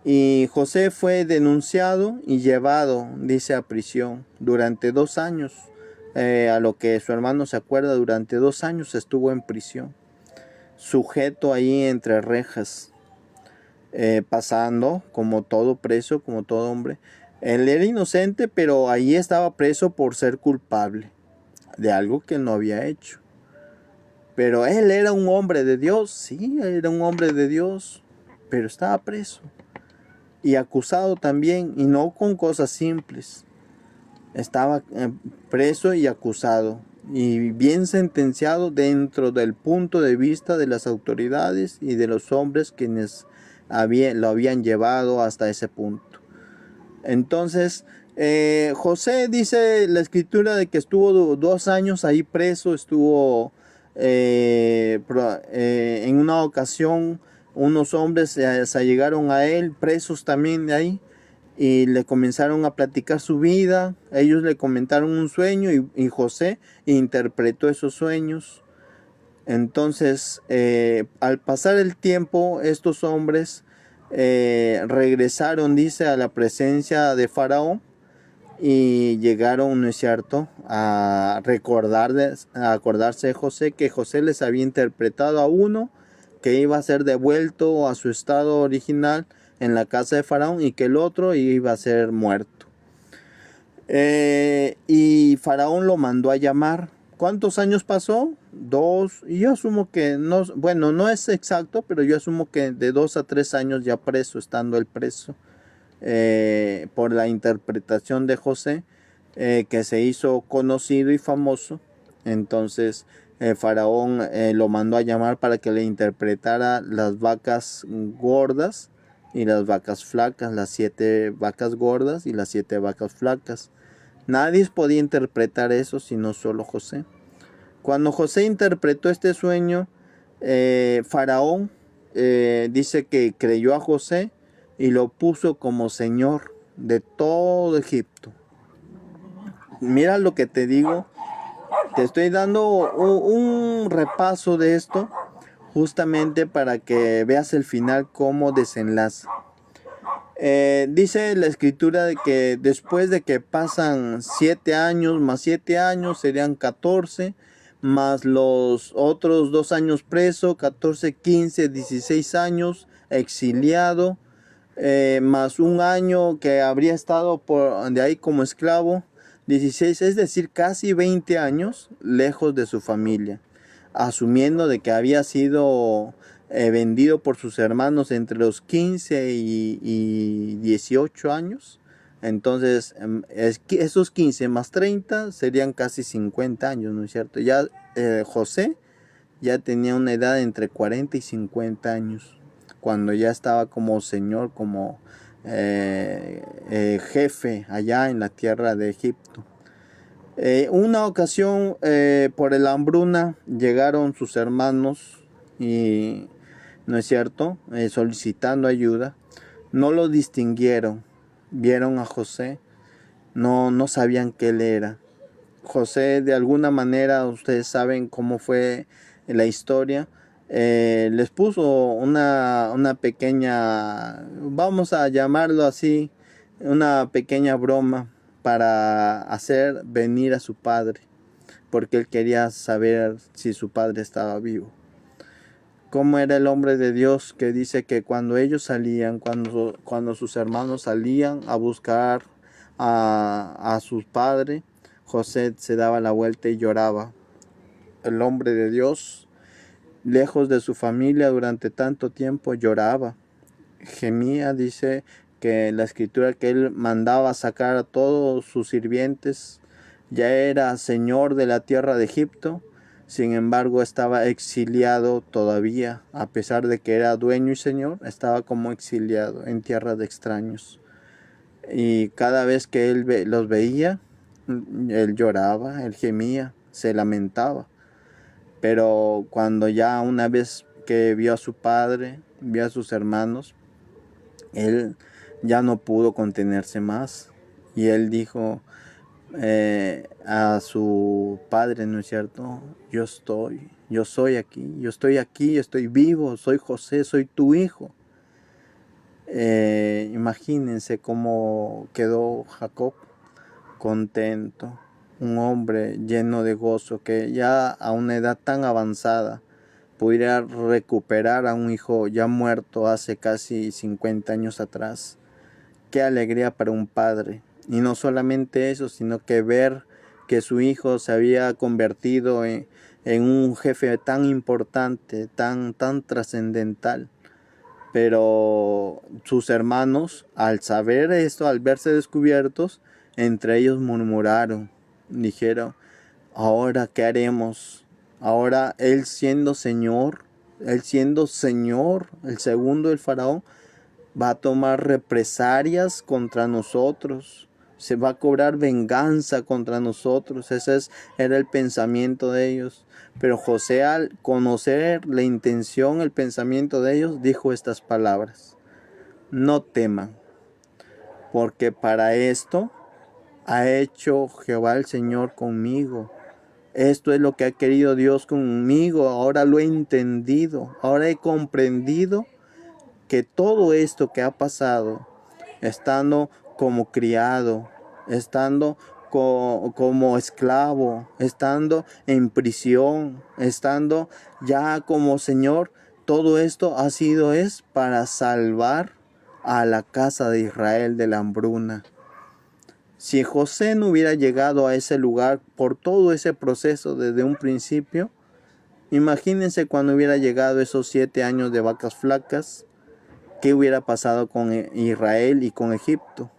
Y José fue denunciado y llevado, dice, a prisión durante 2 años. A lo que su hermano se acuerda, durante 2 años estuvo en prisión, sujeto ahí entre rejas, pasando como todo preso, como todo hombre. Él era inocente, pero ahí estaba preso por ser culpable de algo que no había hecho. Pero él era un hombre de Dios, sí, era un hombre de Dios, pero estaba preso y acusado también, y no con cosas simples. Estaba preso y acusado y bien sentenciado dentro del punto de vista de las autoridades y de los hombres quienes lo habían llevado hasta ese punto. Entonces, José, dice la escritura, de que estuvo 2 años ahí preso. Estuvo en una ocasión unos hombres se allegaron a él, presos también de ahí, y le comenzaron a platicar su vida. Ellos le comentaron un sueño y José interpretó esos sueños. Entonces, al pasar el tiempo, estos hombres regresaron, dice, a la presencia de Faraón, y llegaron, ¿no es cierto?, a acordarse de José, que José les había interpretado a uno que iba a ser devuelto a su estado original en la casa de Faraón, y que el otro iba a ser muerto. Y Faraón lo mandó a llamar. ¿Cuántos años pasó? 2. Y yo asumo que, no, bueno, no es exacto, pero yo asumo que de 2 a 3 años ya preso, estando él preso, por la interpretación de José, que se hizo conocido y famoso. Entonces Faraón lo mandó a llamar para que le interpretara las vacas gordas y las vacas flacas, las 7 vacas gordas y las 7 vacas flacas. Nadie podía interpretar eso sino solo José. Cuando José interpretó este sueño, Faraón dice que creyó a José y lo puso como señor de todo Egipto. Mira lo que te digo, te estoy dando un repaso de esto justamente para que veas el final cómo desenlaza. Dice la escritura de que después de que pasan 7 años, más 7 años serían 14, más los otros 2 años preso, 14, 15, 16 años exiliado, más un año que habría estado de ahí como esclavo, 16, es decir, casi 20 años lejos de su familia, asumiendo de que había sido vendido por sus hermanos entre los 15 y 18 años. Entonces, esos 15 más 30 serían casi 50 años, ¿no es cierto? Ya José ya tenía una edad entre 40 y 50 años, cuando ya estaba como señor, como jefe allá en la tierra de Egipto. Una ocasión, por el hambruna, llegaron sus hermanos y, ¿no es cierto?, solicitando ayuda. No lo distinguieron, vieron a José, no sabían que él era. José, de alguna manera, ustedes saben cómo fue la historia, les puso una pequeña, vamos a llamarlo así, una pequeña broma para hacer venir a su padre, porque él quería saber si su padre estaba vivo. Cómo era el hombre de Dios, que dice que cuando ellos salían, cuando sus hermanos salían a buscar a su padre, José se daba la vuelta y lloraba. El hombre de Dios, lejos de su familia durante tanto tiempo, lloraba, gemía. Dice que la escritura que él mandaba sacar a todos sus sirvientes. Ya era señor de la tierra de Egipto, sin embargo estaba exiliado todavía, a pesar de que era dueño y señor, estaba como exiliado en tierra de extraños. Y cada vez que él los veía, él lloraba, él gemía, se lamentaba. Pero cuando ya una vez que vio a su padre, vio a sus hermanos, él ya no pudo contenerse más. Y él dijo a su padre, ¿no es cierto?, yo soy aquí, yo estoy vivo, soy José, soy tu hijo. Imagínense cómo quedó Jacob, contento, un hombre lleno de gozo, que ya a una edad tan avanzada pudiera recuperar a un hijo ya muerto hace casi 50 años atrás. Qué alegría para un padre. Y no solamente eso, sino que ver que su hijo se había convertido en un jefe tan importante, tan trascendental. Pero sus hermanos, al saber esto, al verse descubiertos, entre ellos murmuraron, dijeron: Ahora, ¿qué haremos? Ahora Él siendo Señor, el segundo del faraón, va a tomar represalias contra nosotros. Se va a cobrar venganza contra nosotros. Era el pensamiento de ellos. Pero José, al conocer la intención, el pensamiento de ellos, dijo estas palabras: no teman, porque para esto ha hecho Jehová el Señor conmigo. Esto es lo que ha querido Dios conmigo. Ahora lo he entendido. Ahora he comprendido que todo esto que ha pasado, estando como criado, estando como esclavo, estando en prisión, estando ya como Señor, todo esto es para salvar a la casa de Israel de la hambruna. Si José no hubiera llegado a ese lugar por todo ese proceso desde un principio, imagínense cuando hubiera llegado esos 7 años de vacas flacas, ¿qué hubiera pasado con Israel y con Egipto?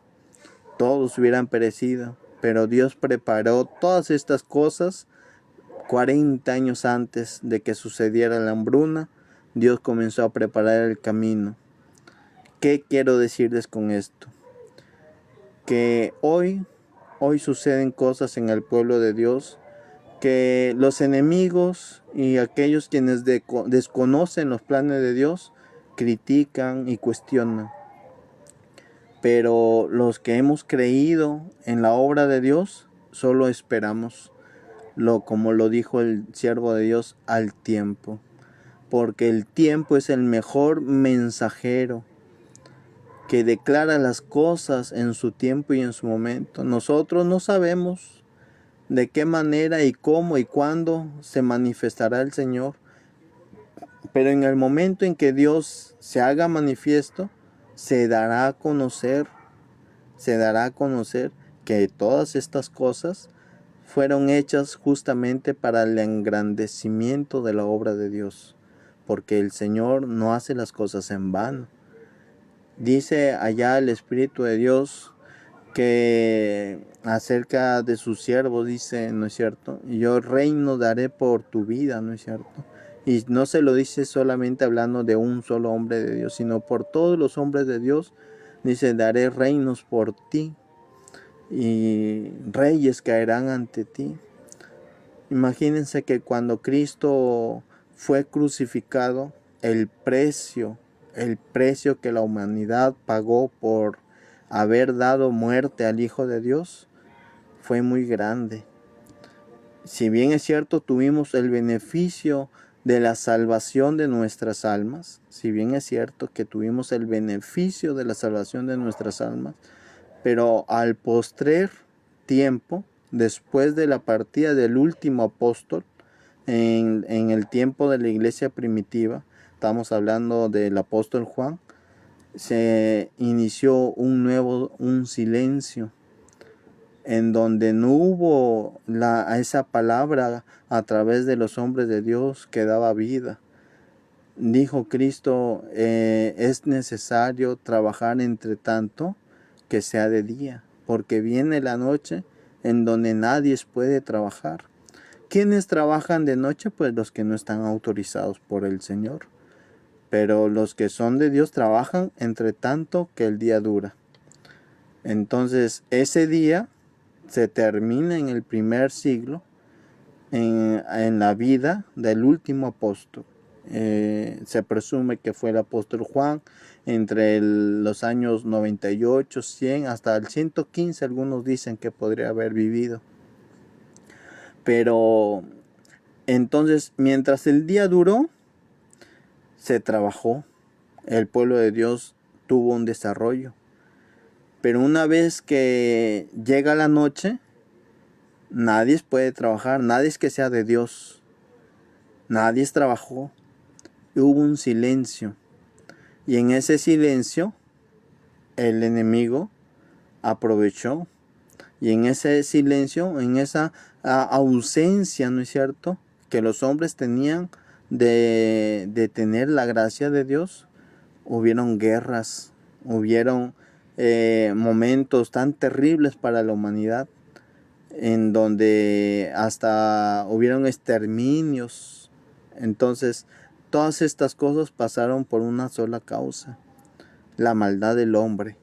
Todos hubieran perecido, pero Dios preparó todas estas cosas 40 años antes de que sucediera la hambruna. Dios comenzó a preparar el camino. ¿Qué quiero decirles con esto? Que hoy suceden cosas en el pueblo de Dios que los enemigos y aquellos quienes desconocen los planes de Dios critican y cuestionan. Pero los que hemos creído en la obra de Dios, solo esperamos, como lo dijo el siervo de Dios, al tiempo. Porque el tiempo es el mejor mensajero que declara las cosas en su tiempo y en su momento. Nosotros no sabemos de qué manera y cómo y cuándo se manifestará el Señor. Pero en el momento en que Dios se haga manifiesto, se dará a conocer que todas estas cosas fueron hechas justamente para el engrandecimiento de la obra de Dios. Porque el Señor no hace las cosas en vano. Dice allá el Espíritu de Dios que acerca de sus siervos, dice, ¿no es cierto? Yo reino daré por tu vida, ¿no es cierto? Y no se lo dice solamente hablando de un solo hombre de Dios, sino por todos los hombres de Dios. Dice, daré reinos por ti y reyes caerán ante ti. Imagínense que cuando Cristo fue crucificado, el precio que la humanidad pagó por haber dado muerte al Hijo de Dios fue muy grande. Si bien es cierto, tuvimos el beneficio de la salvación de nuestras almas, pero al postrer tiempo, después de la partida del último apóstol, en el tiempo de la iglesia primitiva, estamos hablando del apóstol Juan, se inició un silencio en donde no hubo esa palabra a través de los hombres de Dios que daba vida. Dijo Cristo, es necesario trabajar entre tanto que sea de día, porque viene la noche en donde nadie puede trabajar. ¿Quiénes trabajan de noche? Pues los que no están autorizados por el Señor. Pero los que son de Dios trabajan entre tanto que el día dura. Entonces ese día se termina en el primer siglo, en la vida del último apóstol. Se presume que fue el apóstol Juan entre los años 98, 100 hasta el 115, algunos dicen que podría haber vivido. Pero entonces, mientras el día duró, se trabajó, el pueblo de Dios tuvo un desarrollo. Pero una vez que llega la noche, nadie puede trabajar, nadie que sea de Dios. Nadie trabajó. Hubo un silencio. Y en ese silencio, el enemigo aprovechó. Y en ese silencio, en esa ausencia, ¿no es cierto?, que los hombres tenían de tener la gracia de Dios, hubieron guerras, hubieron momentos tan terribles para la humanidad. en donde hasta hubieron exterminios. Entonces, todas estas cosas pasaron por una sola causa: la maldad del hombre.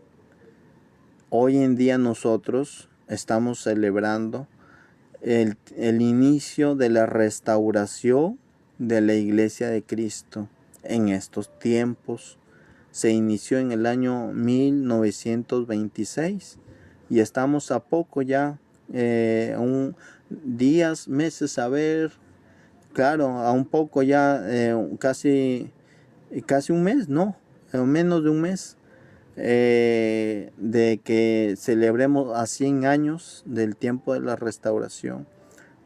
Hoy en día nosotros estamos celebrando el inicio de la restauración de la Iglesia de Cristo. En estos tiempos se inició en el año 1926 y estamos a poco ya, días, meses, a ver, claro, a un poco ya, casi un mes, no, menos de un mes, de que celebremos a 100 años del tiempo de la restauración,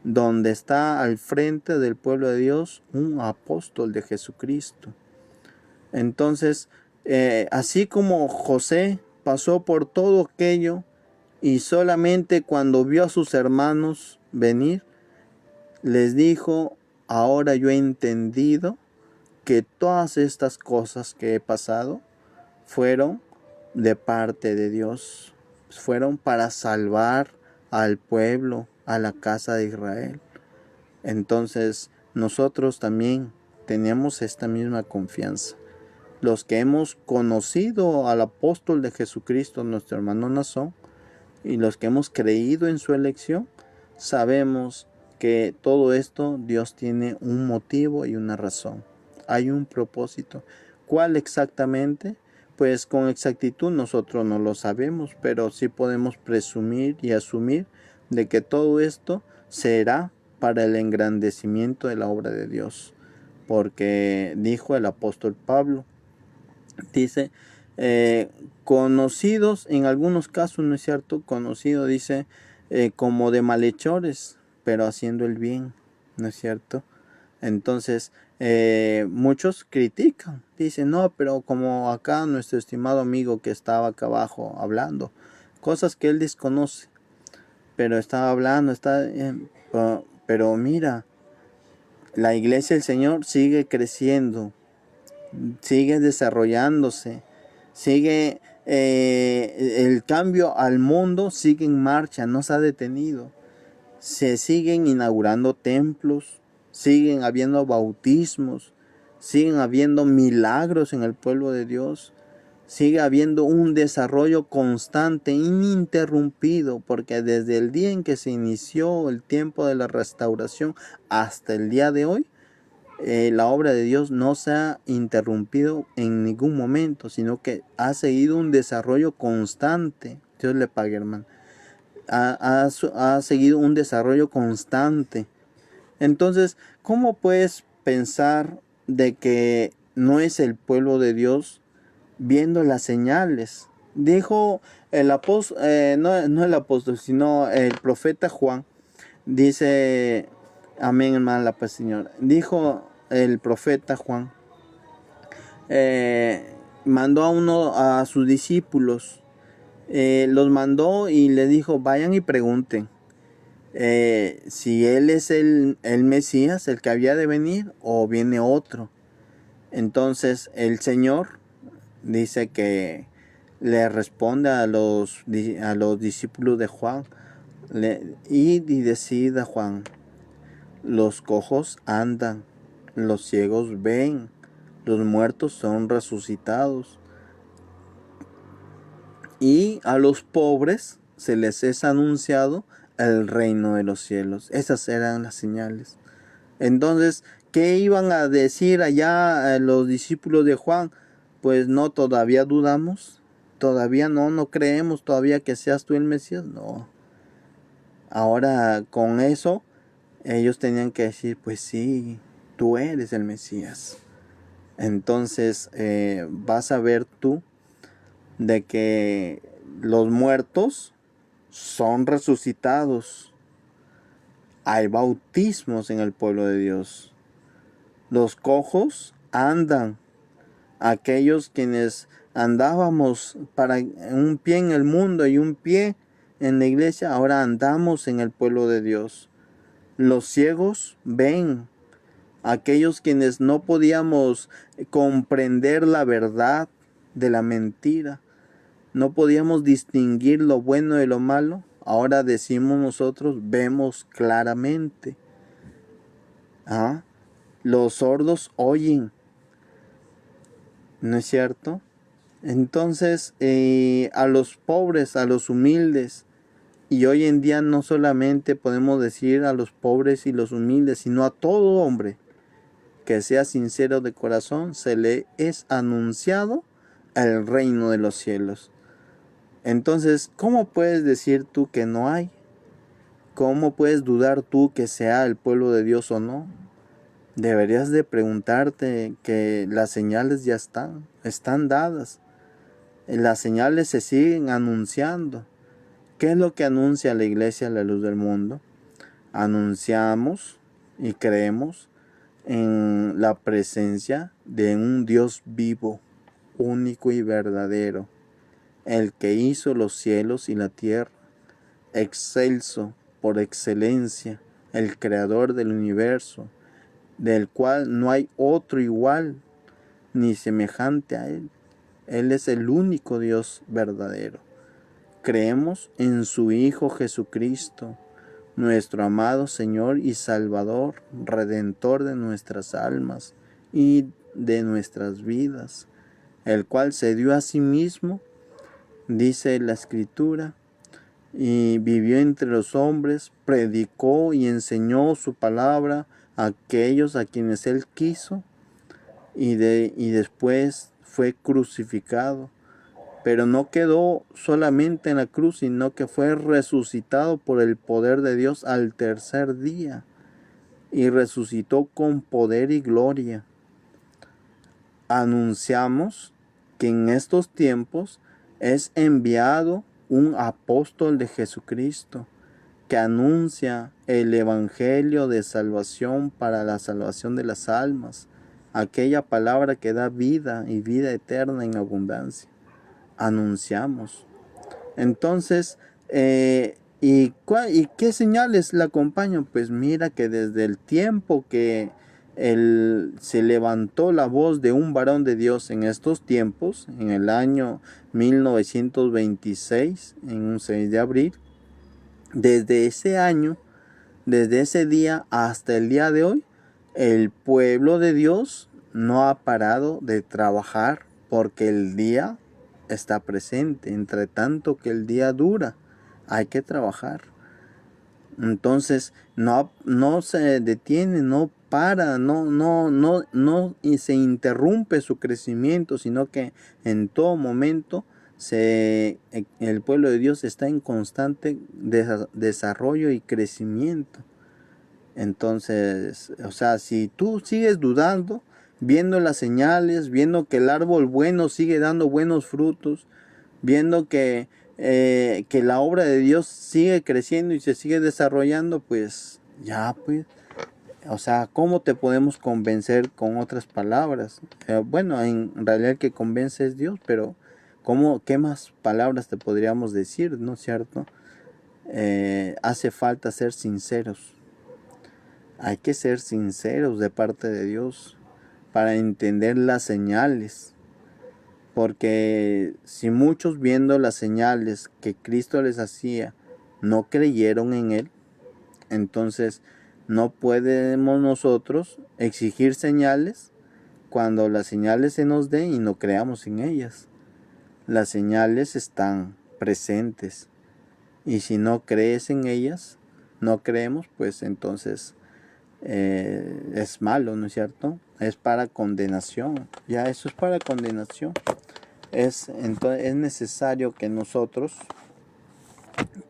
donde está al frente del pueblo de Dios un apóstol de Jesucristo. Entonces, así como José pasó por todo aquello y solamente cuando vio a sus hermanos venir, les dijo: ahora yo he entendido que todas estas cosas que he pasado fueron de parte de Dios, fueron para salvar al pueblo, a la casa de Israel. Entonces nosotros también tenemos esta misma confianza. Los que hemos conocido al apóstol de Jesucristo, nuestro hermano Nazón, y los que hemos creído en su elección, sabemos que todo esto Dios tiene un motivo y una razón. Hay un propósito. ¿Cuál exactamente? Pues con exactitud nosotros no lo sabemos, pero sí podemos presumir y asumir de que todo esto será para el engrandecimiento de la obra de Dios. Porque dijo el apóstol Pablo, dice, conocidos, en algunos casos, ¿no es cierto? Conocido, dice, como de malhechores, pero haciendo el bien, ¿no es cierto? Entonces, muchos critican, dicen: no, pero como acá nuestro estimado amigo que estaba acá abajo hablando, cosas que él desconoce, pero estaba hablando, pero mira, la iglesia del Señor sigue creciendo, sigue desarrollándose, sigue, el cambio al mundo sigue en marcha, no se ha detenido. Se siguen inaugurando templos, siguen habiendo bautismos, siguen habiendo milagros en el pueblo de Dios, sigue habiendo un desarrollo constante, ininterrumpido, porque desde el día en que se inició el tiempo de la restauración hasta el día de hoy, la obra de Dios no se ha interrumpido en ningún momento, sino que ha seguido un desarrollo constante. Dios le pague, hermano. Ha seguido un desarrollo constante. Entonces, ¿cómo puedes pensar de que no es el pueblo de Dios viendo las señales? Dijo el apóstol, no el apóstol, sino el profeta Juan, dice, amén, hermano, la paz, Señor. Dijo el profeta Juan, mandó a sus discípulos, los mandó y le dijo: vayan y pregunten si él es el Mesías, el que había de venir, o viene otro. Entonces el Señor dice que le responde a los discípulos de Juan: id y decid a Juan, los cojos andan, los ciegos ven, los muertos son resucitados, y a los pobres se les es anunciado el reino de los cielos. Esas eran las señales. Entonces, ¿qué iban a decir allá los discípulos de Juan? Pues no, todavía dudamos, todavía no creemos todavía que seas tú el Mesías. No. Ahora con eso ellos tenían que decir: pues sí, tú eres el Mesías. Entonces vas a ver tú de que los muertos son resucitados. Hay bautismos en el pueblo de Dios. Los cojos andan. Aquellos quienes andábamos para un pie en el mundo y un pie en la iglesia, ahora andamos en el pueblo de Dios. Los ciegos ven. Aquellos quienes no podíamos comprender la verdad de la mentira, no podíamos distinguir lo bueno de lo malo, Ahora decimos nosotros, vemos claramente. ¿Ah? Los sordos oyen, ¿no es cierto? Entonces, a los pobres, a los humildes, y hoy en día no solamente podemos decir a los pobres y los humildes, sino a todo hombre que sea sincero de corazón, se le es anunciado el reino de los cielos. Entonces, ¿cómo puedes decir tú que no hay? ¿Cómo puedes dudar tú que sea el pueblo de Dios o no? Deberías de preguntarte que las señales ya están dadas. Las señales se siguen anunciando. ¿Qué es lo que anuncia la iglesia a la luz del mundo? Anunciamos y creemos en la presencia de un Dios vivo, único y verdadero, el que hizo los cielos y la tierra, excelso por excelencia, el creador del universo, del cual no hay otro igual ni semejante a él. Él es el único Dios verdadero. Creemos en su Hijo Jesucristo, nuestro amado Señor y Salvador, Redentor de nuestras almas y de nuestras vidas, el cual se dio a sí mismo, dice la Escritura, y vivió entre los hombres, predicó y enseñó su palabra a aquellos a quienes él quiso, y después fue crucificado. Pero no quedó solamente en la cruz, sino que fue resucitado por el poder de Dios al tercer día, y resucitó con poder y gloria. Anunciamos que en estos tiempos es enviado un apóstol de Jesucristo que anuncia el evangelio de salvación para la salvación de las almas, aquella palabra que da vida y vida eterna en abundancia. Anunciamos. Entonces, ¿y qué señales la acompañan? Pues mira que desde el tiempo que se levantó la voz de un varón de Dios en estos tiempos, en el año 1926, en un 6 de abril, desde ese año, desde ese día hasta el día de hoy, el pueblo de Dios no ha parado de trabajar porque el día está presente. Entre tanto que el día dura, hay que trabajar. Entonces no se detiene, no para, no y se interrumpe su crecimiento, sino que en todo momento el pueblo de Dios está en constante desarrollo y crecimiento. Entonces, o sea, si tú sigues dudando, viendo las señales, viendo que el árbol bueno sigue dando buenos frutos, viendo que la obra de Dios sigue creciendo y se sigue desarrollando, pues ya, pues, o sea, ¿cómo te podemos convencer con otras palabras? Bueno, en realidad el que convence es Dios, pero ¿qué más palabras te podríamos decir, no es cierto? Hace falta ser sinceros. Hay que ser sinceros de parte de Dios para entender las señales. Porque si muchos viendo las señales que Cristo les hacía no creyeron en Él, entonces no podemos nosotros exigir señales cuando las señales se nos den y no creamos en ellas. Las señales están presentes y si no crees en ellas, no creemos, pues entonces es malo, ¿no es cierto? Es para condenación, ya eso es para condenación. Entonces es necesario que nosotros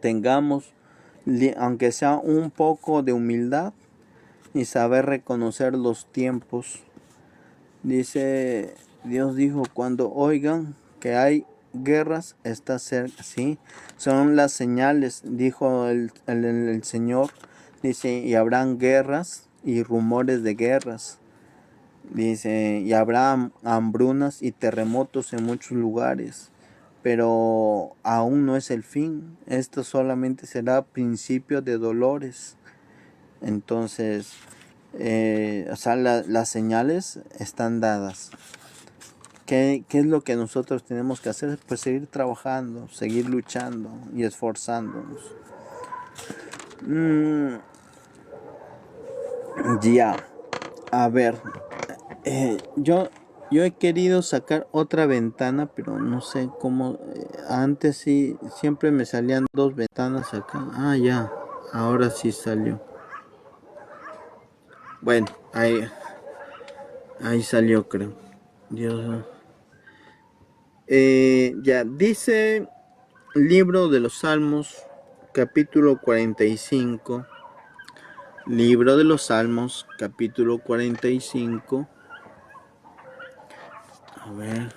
tengamos, aunque sea un poco de humildad y saber reconocer los tiempos. Dios dijo, cuando oigan que hay guerras, está cerca, ¿sí? Son las señales, dijo el Señor. Dice, y habrán guerras y rumores de guerras. Dice, y habrá hambrunas y terremotos en muchos lugares, pero aún no es el fin. Esto solamente será principio de dolores. Entonces, o sea, las señales están dadas. ¿Qué es lo que nosotros tenemos que hacer? Pues seguir trabajando, seguir luchando y esforzándonos. Mm, ya, a ver, yo he querido sacar otra ventana, pero no sé cómo. Antes sí, siempre me salían dos ventanas acá. Ah, ya, ahora sí salió. Bueno, ahí salió, creo. Dios. Ya, dice Libro de los Salmos, capítulo 45. Libro de los Salmos, capítulo 45. A ver.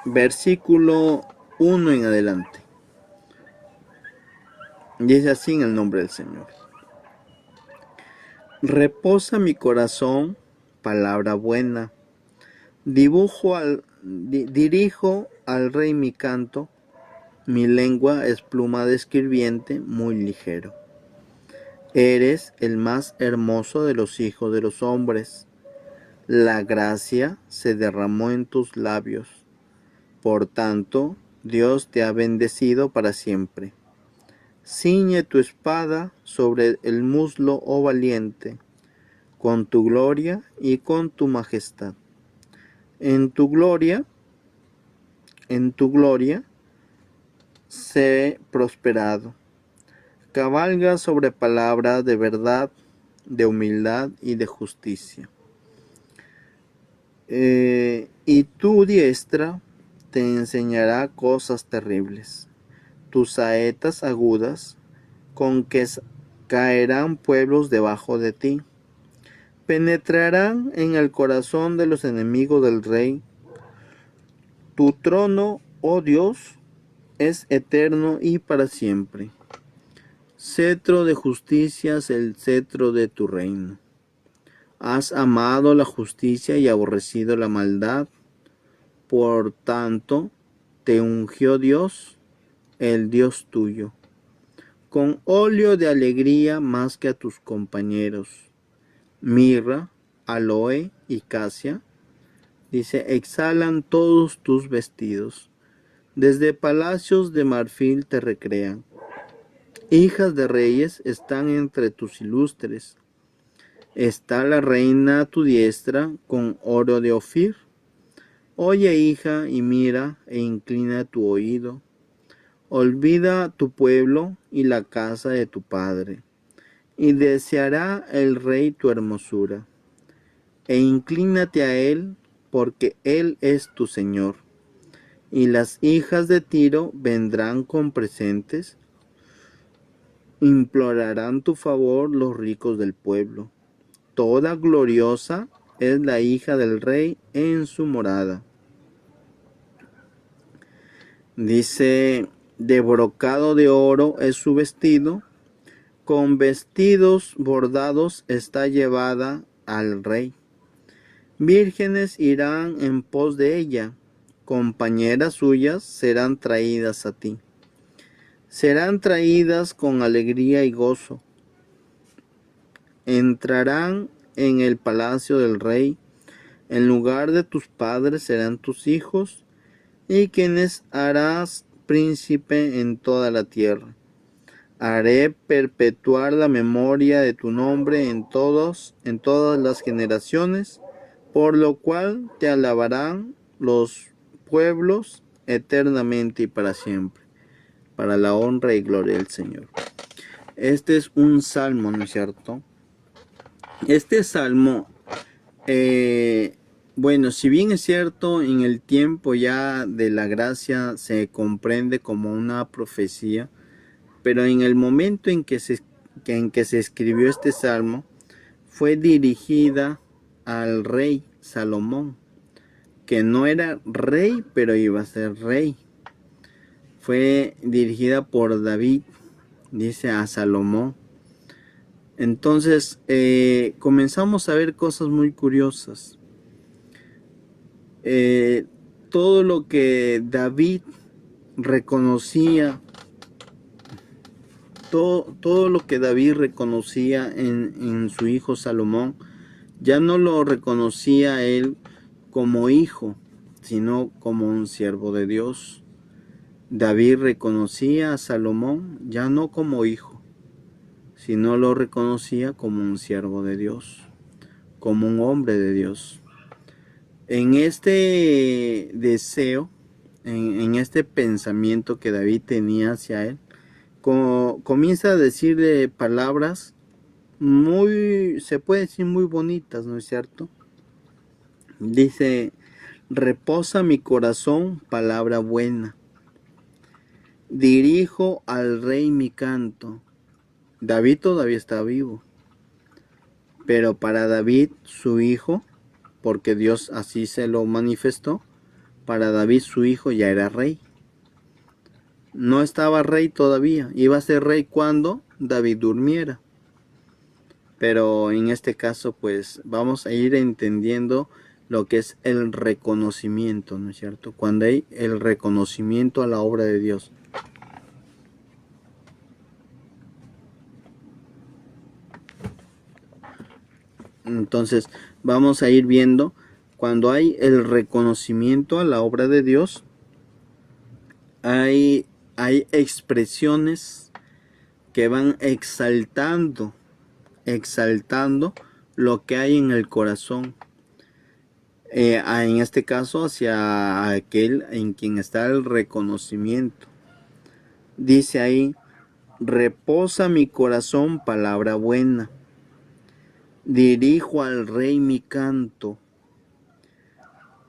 Versículo 1 en adelante. Dice así en el nombre del Señor. Reposa mi corazón, palabra buena. Dirijo al rey mi canto. Mi lengua es pluma de escribiente muy ligero. Eres el más hermoso de los hijos de los hombres. La gracia se derramó en tus labios. Por tanto, Dios te ha bendecido para siempre. Ciñe tu espada sobre el muslo, oh valiente, con tu gloria y con tu majestad. En tu gloria, sé prosperado. Cabalga sobre palabras de verdad, de humildad y de justicia. Y tu diestra te enseñará cosas terribles. Tus saetas agudas, con que caerán pueblos debajo de ti, penetrarán en el corazón de los enemigos del rey. Tu trono, oh Dios, es eterno y para siempre. Cetro de justicia es el cetro de tu reino. Has amado la justicia y aborrecido la maldad. Por tanto, te ungió Dios, el Dios tuyo, con óleo de alegría más que a tus compañeros. Mirra, aloe y casia, dice, exhalan todos tus vestidos. Desde palacios de marfil te recrean. Hijas de reyes están entre tus ilustres. Está la reina a tu diestra con oro de Ofir. Oye, hija, y mira, e inclina tu oído. Olvida tu pueblo y la casa de tu padre, y deseará el rey tu hermosura. E inclínate a él, porque él es tu Señor. Y las hijas de Tiro vendrán con presentes. Implorarán tu favor los ricos del pueblo. Toda gloriosa es la hija del rey en su morada. Dice, de brocado de oro es su vestido, con vestidos bordados está llevada al rey. Vírgenes irán en pos de ella, compañeras suyas serán traídas a ti. Serán traídas con alegría y gozo. Entrarán en el palacio del rey. En lugar de tus padres serán tus hijos, y quienes harás príncipe en toda la tierra. Haré perpetuar la memoria de tu nombre en todas las generaciones, por lo cual te alabarán los pueblos eternamente y para siempre, para la honra y gloria del Señor. Este es un salmo, ¿no es cierto? Este salmo, bueno, si bien es cierto, en el tiempo ya de la gracia se comprende como una profecía, pero en el momento en que se escribió este salmo, fue dirigida al rey Salomón, que no era rey, pero iba a ser rey. Fue dirigida por David, dice, a Salomón. Entonces, comenzamos a ver cosas muy curiosas. Todo lo que David reconocía, todo lo que David reconocía en su hijo Salomón, ya no lo reconocía él como hijo, sino como un siervo de Dios. David reconocía a Salomón ya no como hijo, sino lo reconocía como un siervo de Dios, como un hombre de Dios. En este deseo, en este pensamiento que David tenía hacia él, comienza a decirle palabras se puede decir muy bonitas, ¿no es cierto? Dice, reposa mi corazón, palabra buena. Dirijo al rey mi canto. David todavía está vivo, pero para David, su hijo, porque Dios así se lo manifestó, para David su hijo ya era rey. No estaba rey todavía, iba a ser rey cuando David durmiera. Pero en este caso, pues vamos a ir entendiendo lo que es el reconocimiento, ¿no es cierto? Cuando hay el reconocimiento a la obra de Dios. Entonces, vamos a ir viendo cuando hay el reconocimiento a la obra de Dios, hay expresiones que van exaltando lo que hay en el corazón. En este caso, hacia aquel en quien está el reconocimiento. Dice ahí, reposa mi corazón, palabra buena. Dirijo al rey mi canto.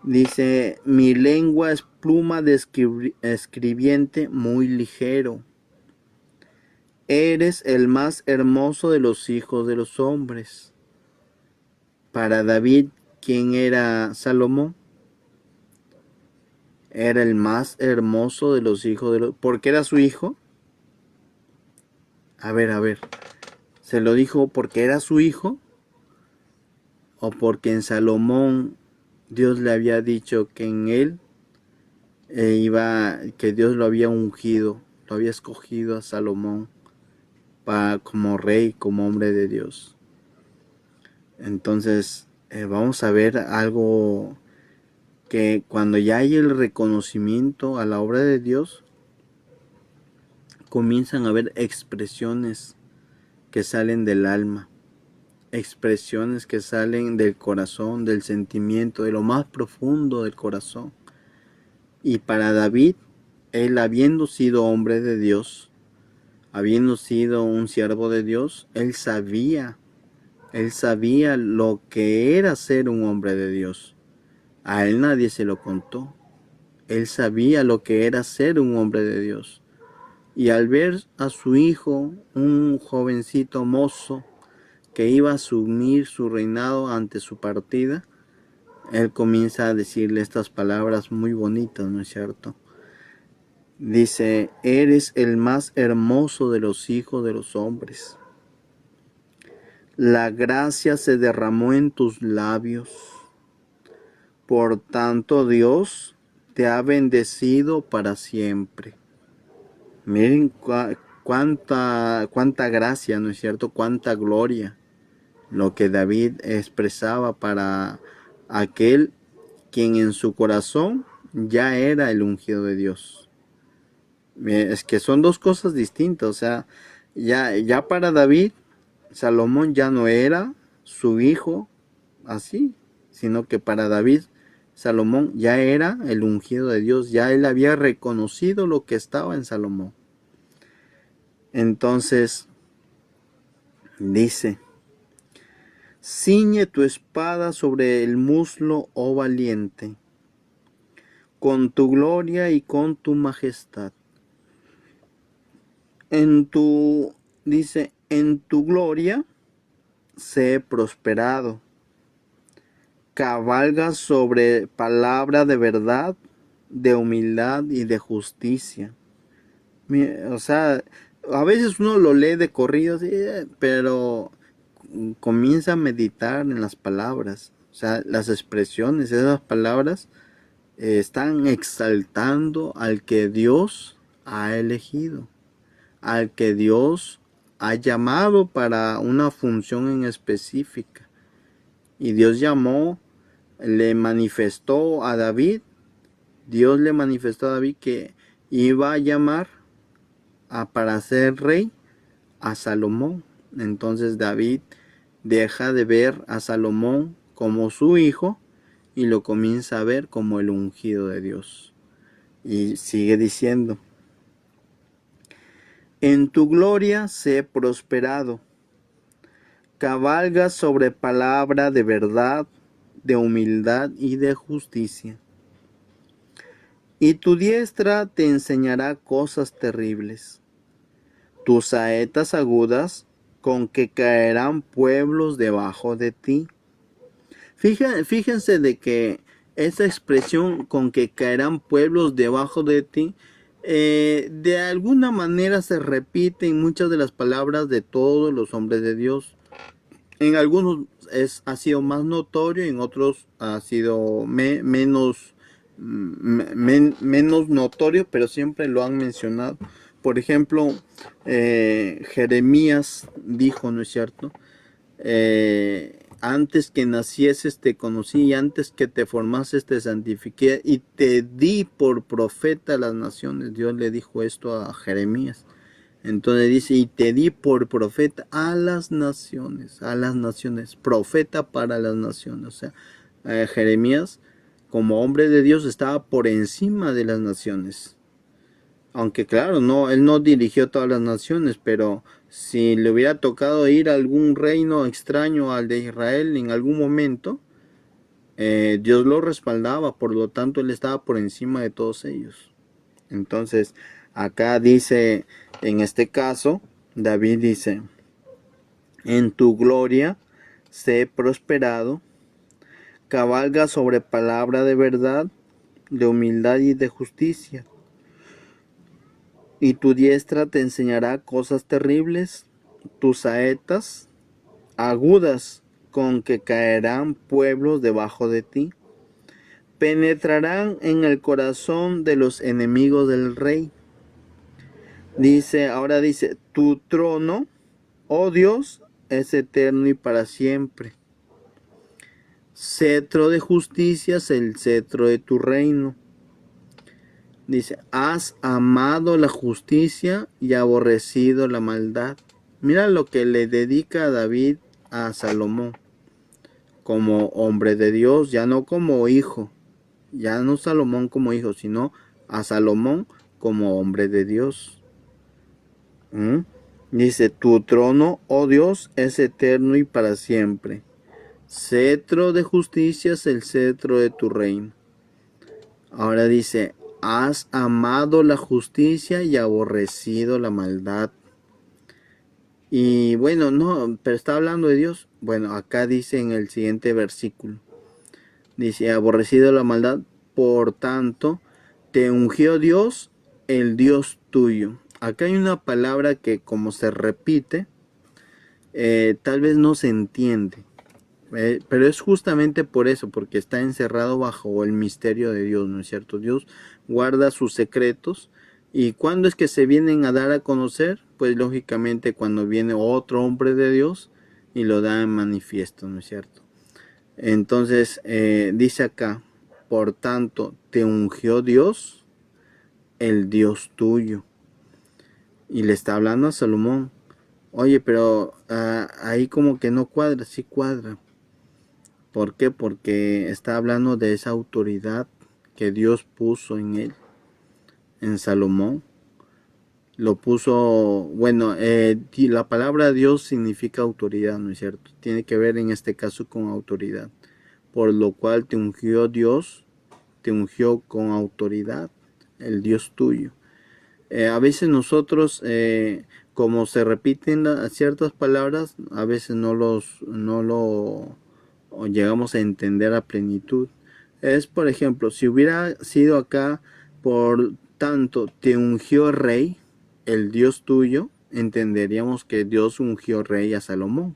Dice, mi lengua es pluma de escribiente muy ligero. Eres el más hermoso de los hijos de los hombres. Para David, ¿quién era Salomón? Era el más hermoso de los hijos de los... ¿Por qué era su hijo? A ver. ¿Se lo dijo porque era su hijo? ¿O porque en Salomón Dios le había dicho que en él que Dios lo había ungido, lo había escogido a Salomón como rey, como hombre de Dios? Entonces, vamos a ver algo que cuando ya hay el reconocimiento a la obra de Dios, comienzan a haber expresiones que salen del alma, expresiones que salen del corazón, del sentimiento, de lo más profundo del corazón. Y para David, él habiendo sido hombre de Dios, habiendo sido un siervo de Dios, él sabía lo que era ser un hombre de Dios. A él nadie se lo contó. Él sabía lo que era ser un hombre de Dios. Y al ver a su hijo, un jovencito mozo, que iba a asumir su reinado ante su partida, él comienza a decirle estas palabras muy bonitas, ¿no es cierto? Dice, eres el más hermoso de los hijos de los hombres. La gracia se derramó en tus labios. Por tanto, Dios te ha bendecido para siempre. Miren cuánta gracia, ¿no es cierto? Cuánta gloria. Lo que David expresaba para aquel quien en su corazón ya era el ungido de Dios. Es que son dos cosas distintas. O sea, ya para David, Salomón ya no era su hijo así, sino que para David, Salomón ya era el ungido de Dios, ya él había reconocido lo que estaba en Salomón. Entonces, dice, ciñe tu espada sobre el muslo, oh valiente, con tu gloria y con tu majestad. Dice, en tu gloria sé prosperado. Cabalga sobre palabra de verdad, de humildad y de justicia. O sea, a veces uno lo lee de corrido, ¿sí? Pero comienza a meditar en las palabras. O sea, las expresiones, esas palabras están exaltando al que Dios ha elegido, al que Dios ha llamado para una función en específica. Y Dios le manifestó a David Dios le manifestó a David que iba a llamar para ser rey a Salomón. Entonces David deja de ver a Salomón como su hijo y lo comienza a ver como el ungido de Dios. Y sigue diciendo: en tu gloria sé prosperado, cabalgas sobre palabra de verdad, de humildad y de justicia. Y tu diestra te enseñará cosas terribles, tus saetas agudas con que caerán pueblos debajo de ti. Fíjense de que esa expresión con que caerán pueblos debajo de ti, de alguna manera se repite en muchas de las palabras de todos los hombres de Dios. En algunos ha sido más notorio, en otros ha sido menos notorio, pero siempre lo han mencionado. Por ejemplo, Jeremías dijo, ¿no es cierto? Antes que nacieses te conocí, y antes que te formases te santifiqué, y te di por profeta a las naciones. Dios le dijo esto a Jeremías. Entonces dice, y te di por profeta a las naciones, profeta para las naciones. O sea, Jeremías, como hombre de Dios, estaba por encima de las naciones. Aunque claro, él no dirigió todas las naciones, pero si le hubiera tocado ir a algún reino extraño al de Israel en algún momento, Dios lo respaldaba, por lo tanto él estaba por encima de todos ellos. Entonces, acá dice, en este caso, David dice: en tu gloria sé prosperado, cabalga sobre palabra de verdad, de humildad y de justicia. Y tu diestra te enseñará cosas terribles, tus saetas agudas con que caerán pueblos debajo de ti. Penetrarán en el corazón de los enemigos del rey. Ahora dice, tu trono, oh Dios, es eterno y para siempre. Cetro de justicia es el cetro de tu reino. Dice, has amado la justicia y aborrecido la maldad. Mira lo que le dedica David a Salomón, como hombre de Dios, ya no como hijo, ya no Salomón como hijo, sino a Salomón como hombre de Dios. Dice, tu trono, oh Dios, es eterno y para siempre. Cetro de justicia es el cetro de tu reino. Ahora dice, has amado la justicia y aborrecido la maldad. Y bueno, no, pero está hablando de Dios. Bueno, acá dice en el siguiente versículo. Dice, aborrecido la maldad, por tanto, te ungió Dios, el Dios tuyo. Acá hay una palabra que como se repite, tal vez no se entiende. Pero es justamente por eso, porque está encerrado bajo el misterio de Dios, ¿no es cierto? Dios guarda sus secretos. ¿Y cuándo es que se vienen a dar a conocer? Pues lógicamente cuando viene otro hombre de Dios y lo da en manifiesto, ¿no es cierto? Entonces dice acá, por tanto, te ungió Dios, el Dios tuyo. Y le está hablando a Salomón. Oye, pero ahí como que no cuadra, sí cuadra. ¿Por qué? Porque está hablando de esa autoridad que Dios puso en él, en Salomón. Lo puso, bueno, la palabra Dios significa autoridad, ¿no es cierto? Tiene que ver en este caso con autoridad. Por lo cual te ungió Dios, te ungió con autoridad, el Dios tuyo. A veces nosotros, como se repiten ciertas palabras, a veces no lo llegamos a entender a plenitud. Es, por ejemplo, si hubiera sido acá, por tanto, te ungió rey, el Dios tuyo, entenderíamos que Dios ungió rey a Salomón.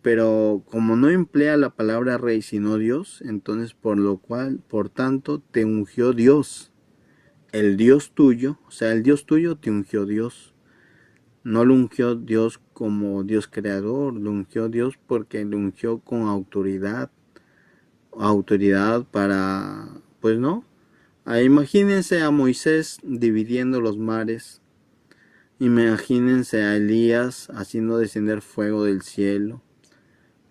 Pero como no emplea la palabra rey sino Dios, entonces por tanto, te ungió Dios, el Dios tuyo, o sea, el Dios tuyo te ungió Dios. No lo ungió Dios como Dios creador, lo ungió Dios porque lo ungió con autoridad. Autoridad para, pues no, Imagínense a Moisés dividiendo los mares. Imagínense a Elías haciendo descender fuego del cielo.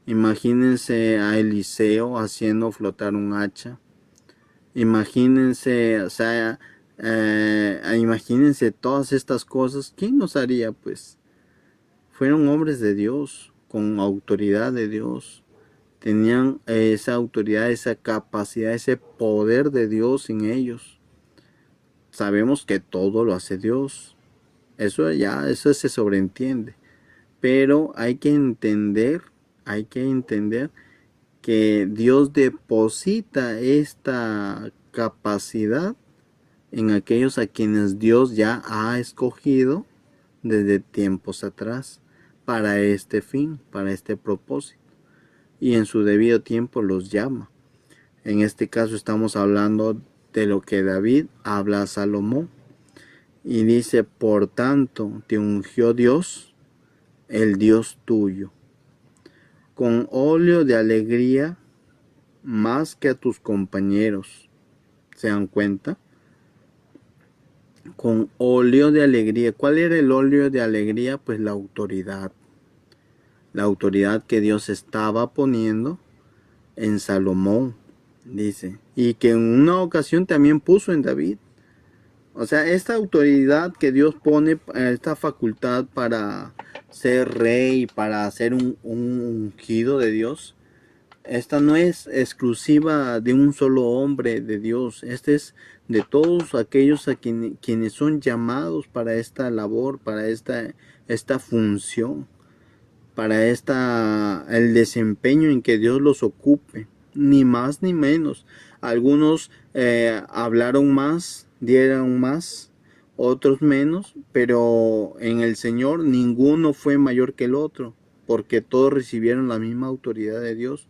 Imagínense a Eliseo haciendo flotar un hacha. Imagínense, o sea, imagínense todas estas cosas. ¿Quién nos haría, pues? Fueron hombres de Dios, con autoridad de Dios. Tenían esa autoridad, esa capacidad, ese poder de Dios en ellos. Sabemos que todo lo hace Dios. Eso se sobreentiende. Pero hay que entender que Dios deposita esta capacidad en aquellos a quienes Dios ya ha escogido desde tiempos atrás para este fin, para este propósito. Y en su debido tiempo los llama. En este caso estamos hablando de lo que David habla a Salomón. Y dice, por tanto, te ungió Dios, el Dios tuyo, con óleo de alegría más que a tus compañeros. ¿Se dan cuenta? Con óleo de alegría. ¿Cuál era el óleo de alegría? Pues la autoridad. La autoridad que Dios estaba poniendo en Salomón, dice. Y que en una ocasión también puso en David. O sea, esta autoridad que Dios pone, esta facultad para ser rey, para ser un ungido de Dios, esta no es exclusiva de un solo hombre de Dios. Este es de todos aquellos a quienes son llamados para esta labor, para esta función, para el desempeño en que Dios los ocupe. Ni más ni menos. Algunos hablaron más, dieron más, otros menos, pero en el Señor ninguno fue mayor que el otro, porque todos recibieron la misma autoridad de Dios,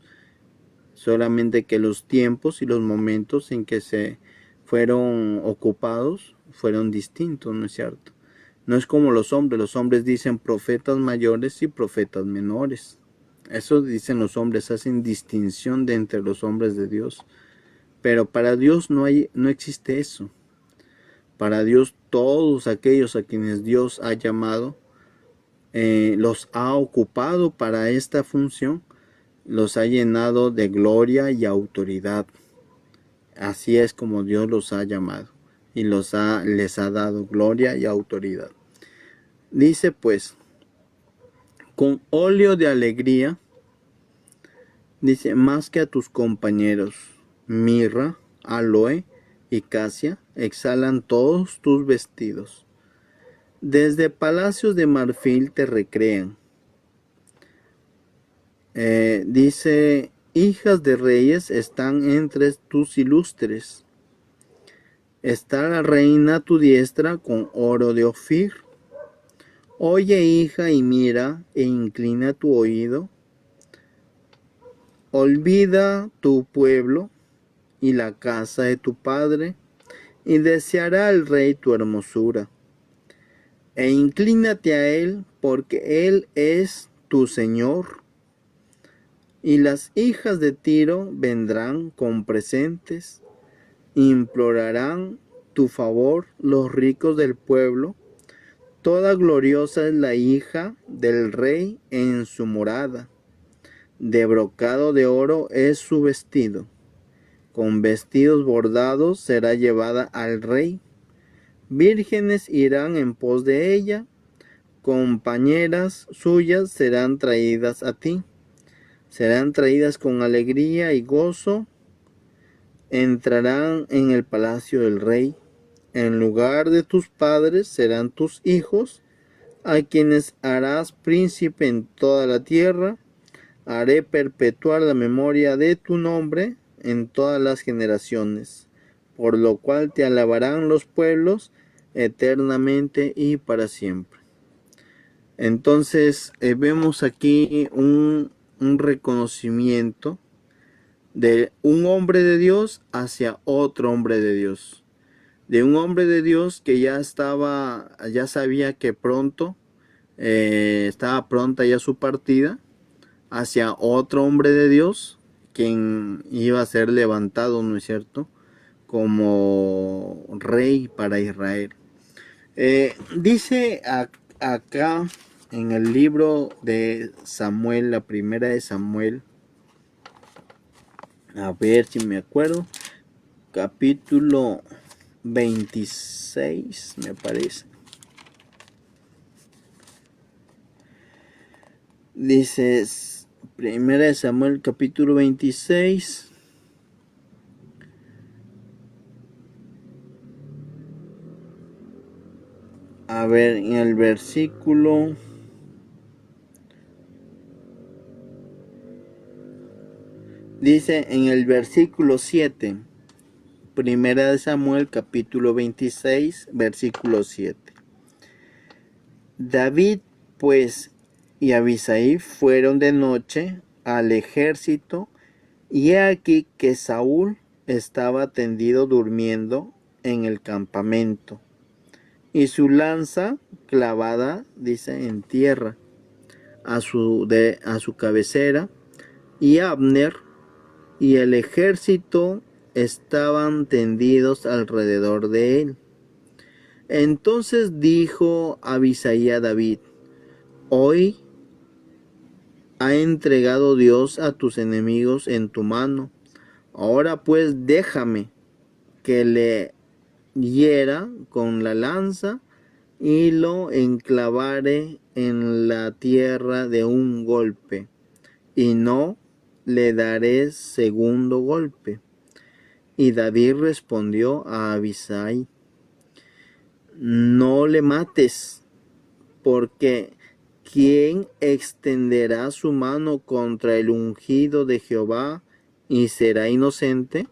solamente que los tiempos y los momentos en que se fueron ocupados fueron distintos, ¿no es cierto? No es como los hombres dicen profetas mayores y profetas menores. Eso dicen los hombres, hacen distinción de entre los hombres de Dios. Pero para Dios no existe eso. Para Dios todos aquellos a quienes Dios ha llamado, los ha ocupado para esta función, los ha llenado de gloria y autoridad. Así es como Dios los ha llamado y les ha dado gloria y autoridad. Dice pues, con óleo de alegría, dice, más que a tus compañeros, mirra, aloe y casia, exhalan todos tus vestidos. Desde palacios de marfil te recrean. Dice, hijas de reyes están entre tus ilustres. Está la reina a tu diestra con oro de Ofir. Oye, hija, y mira, e inclina tu oído. Olvida tu pueblo y la casa de tu padre, y deseará el rey tu hermosura. E inclínate a él, porque él es tu Señor. Y las hijas de Tiro vendrán con presentes, implorarán tu favor los ricos del pueblo. Toda gloriosa es la hija del rey en su morada. De brocado de oro es su vestido. Con vestidos bordados será llevada al rey. Vírgenes irán en pos de ella. Compañeras suyas serán traídas a ti. Serán traídas con alegría y gozo. Entrarán en el palacio del rey. En lugar de tus padres serán tus hijos, a quienes harás príncipe en toda la tierra. Haré perpetuar la memoria de tu nombre en todas las generaciones, por lo cual te alabarán los pueblos eternamente y para siempre. Entonces vemos aquí un reconocimiento de un hombre de Dios hacia otro hombre de Dios. De un hombre de Dios que ya sabía que pronto estaba pronta ya su partida, hacia otro hombre de Dios quien iba a ser levantado, ¿no es cierto?, como rey para Israel. Dice acá en el libro de Samuel, la primera de Samuel, a ver si me acuerdo, capítulo 26, me parece. Dice, primera de Samuel, capítulo 26. A ver, en el versículo... Dice en el versículo 7, primera de Samuel, capítulo 26, versículo 7. David, pues, y Abisai fueron de noche al ejército, y he aquí que Saúl estaba tendido durmiendo en el campamento, y su lanza clavada, dice, en tierra, a su cabecera, y Abner y el ejército estaban tendidos alrededor de él. Entonces dijo Abisai a David: hoy ha entregado Dios a tus enemigos en tu mano. Ahora pues déjame que le hiera con la lanza y lo enclavare en la tierra de un golpe, y no le daré segundo golpe. Y David respondió a Abisai: no le mates, porque ¿quién extenderá su mano contra el ungido de Jehová y será inocente?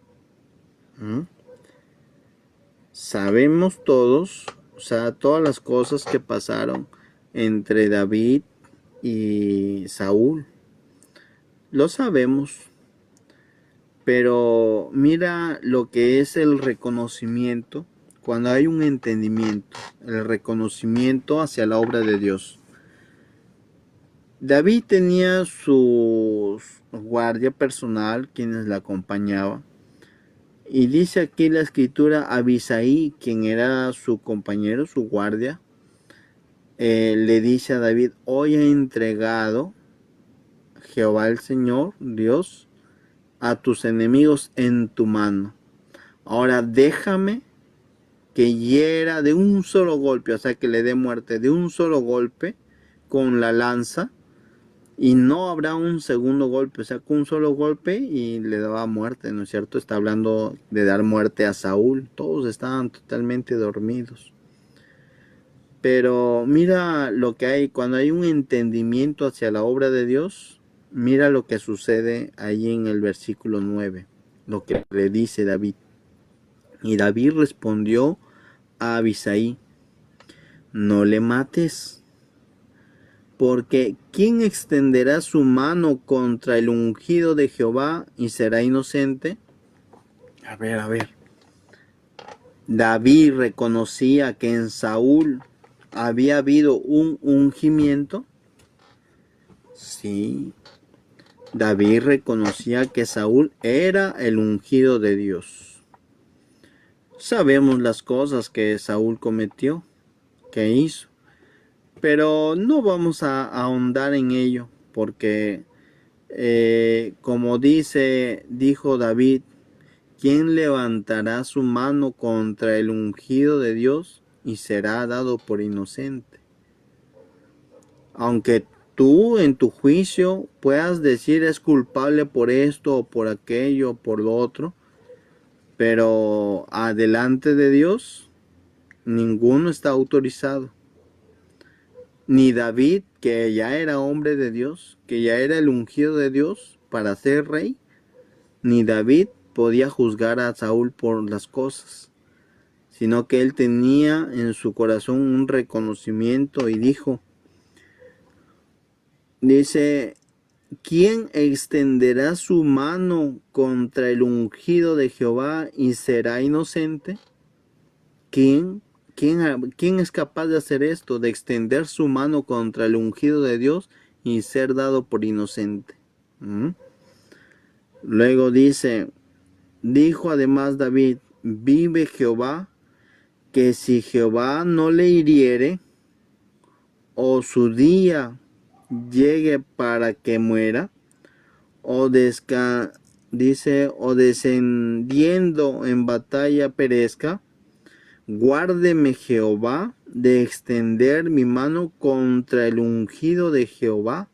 Sabemos todos, o sea, todas las cosas que pasaron entre David y Saúl. Lo sabemos. Pero mira lo que es el reconocimiento, cuando hay un entendimiento, el reconocimiento hacia la obra de Dios. David tenía su guardia personal, quienes la acompañaban. Y dice aquí la escritura, Abisai, quien era su compañero, su guardia, le dice a David: hoy ha entregado Jehová el Señor, Dios, a tus enemigos en tu mano. Ahora déjame que hiera de un solo golpe, o sea, que le dé muerte de un solo golpe con la lanza, y no habrá un segundo golpe, o sea, con un solo golpe y le daba muerte, ¿no es cierto? Está hablando de dar muerte a Saúl. Todos estaban totalmente dormidos. Pero mira lo que hay, cuando hay un entendimiento hacia la obra de Dios. Mira lo que sucede ahí en el versículo 9, lo que le dice David. Y David respondió a Abisai: no le mates, porque ¿quién extenderá su mano contra el ungido de Jehová y será inocente? A ver. David reconocía que en Saúl había habido un ungimiento. Sí. David reconocía que Saúl era el ungido de Dios. Sabemos las cosas que Saúl cometió, que hizo, pero no vamos a ahondar en ello, porque como dijo David: ¿quién levantará su mano contra el ungido de Dios y será dado por inocente? Aunque tú en tu juicio puedas decir es culpable por esto o por aquello o por lo otro, pero adelante de Dios ninguno está autorizado. Ni David, que ya era hombre de Dios, que ya era el ungido de Dios para ser rey, ni David podía juzgar a Saúl por las cosas, sino que él tenía en su corazón un reconocimiento y dice: ¿quién extenderá su mano contra el ungido de Jehová y será inocente? ¿Quién es capaz de hacer esto, de extender su mano contra el ungido de Dios y ser dado por inocente? Luego dijo además David: vive Jehová, que si Jehová no le hiriere, o su día llegue para que muera, o o descendiendo en batalla perezca, guárdeme Jehová de extender mi mano contra el ungido de Jehová.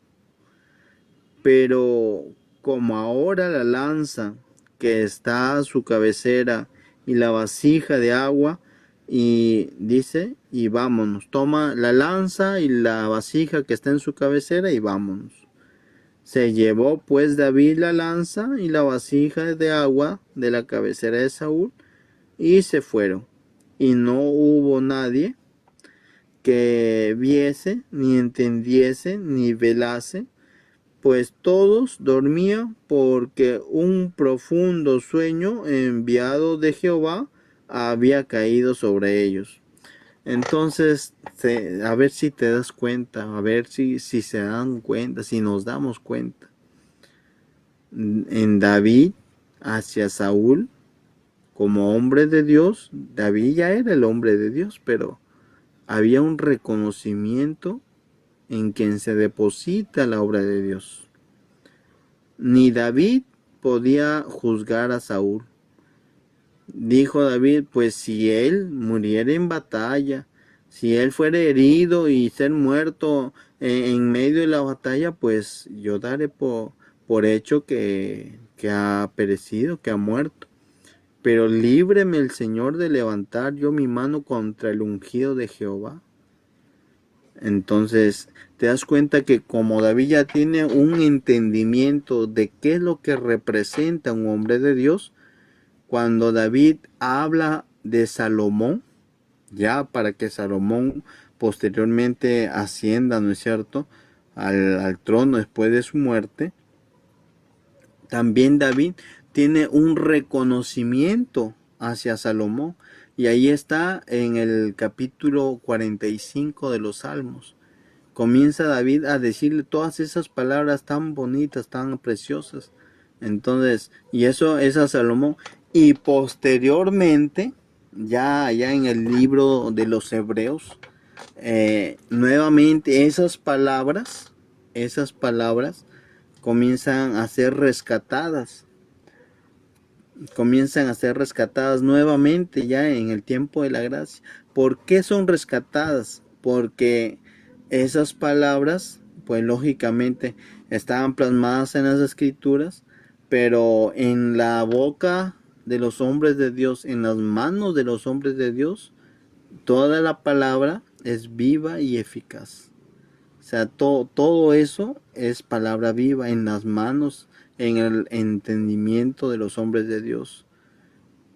Pero como ahora la lanza que está a su cabecera y la vasija de agua, y dice, y vámonos, toma la lanza y la vasija que está en su cabecera y vámonos. Se llevó pues David la lanza y la vasija de agua de la cabecera de Saúl y se fueron. Y no hubo nadie que viese, ni entendiese, ni velase, pues todos dormían, porque un profundo sueño enviado de Jehová había caído sobre ellos. Entonces, a ver si te das cuenta, a ver si se dan cuenta, si nos damos cuenta. En David hacia Saúl, como hombre de Dios, David ya era el hombre de Dios, pero había un reconocimiento en quien se deposita la obra de Dios. Ni David podía juzgar a Saúl. Dijo David, pues si él muriera en batalla, si él fuera herido y ser muerto en medio de la batalla, pues yo daré por hecho que ha perecido, que ha muerto. Pero líbreme el Señor de levantar yo mi mano contra el ungido de Jehová. Entonces te das cuenta que como David ya tiene un entendimiento de qué es lo que representa un hombre de Dios, cuando David habla de Salomón, ya para que Salomón posteriormente ascienda, ¿no es cierto?, al trono después de su muerte, también David tiene un reconocimiento hacia Salomón. Y ahí está en el capítulo 45 de los Salmos. Comienza David a decirle todas esas palabras tan bonitas, tan preciosas. Entonces, y eso es a Salomón. Y posteriormente, ya en el libro de los Hebreos, nuevamente esas palabras comienzan a ser rescatadas. Comienzan a ser rescatadas nuevamente ya en el tiempo de la gracia. ¿Por qué son rescatadas? Porque esas palabras, pues lógicamente, estaban plasmadas en las escrituras, pero en la boca de los hombres de Dios, en las manos de los hombres de Dios, toda la palabra es viva y eficaz. O sea, todo eso es palabra viva en las manos, en el entendimiento de los hombres de Dios.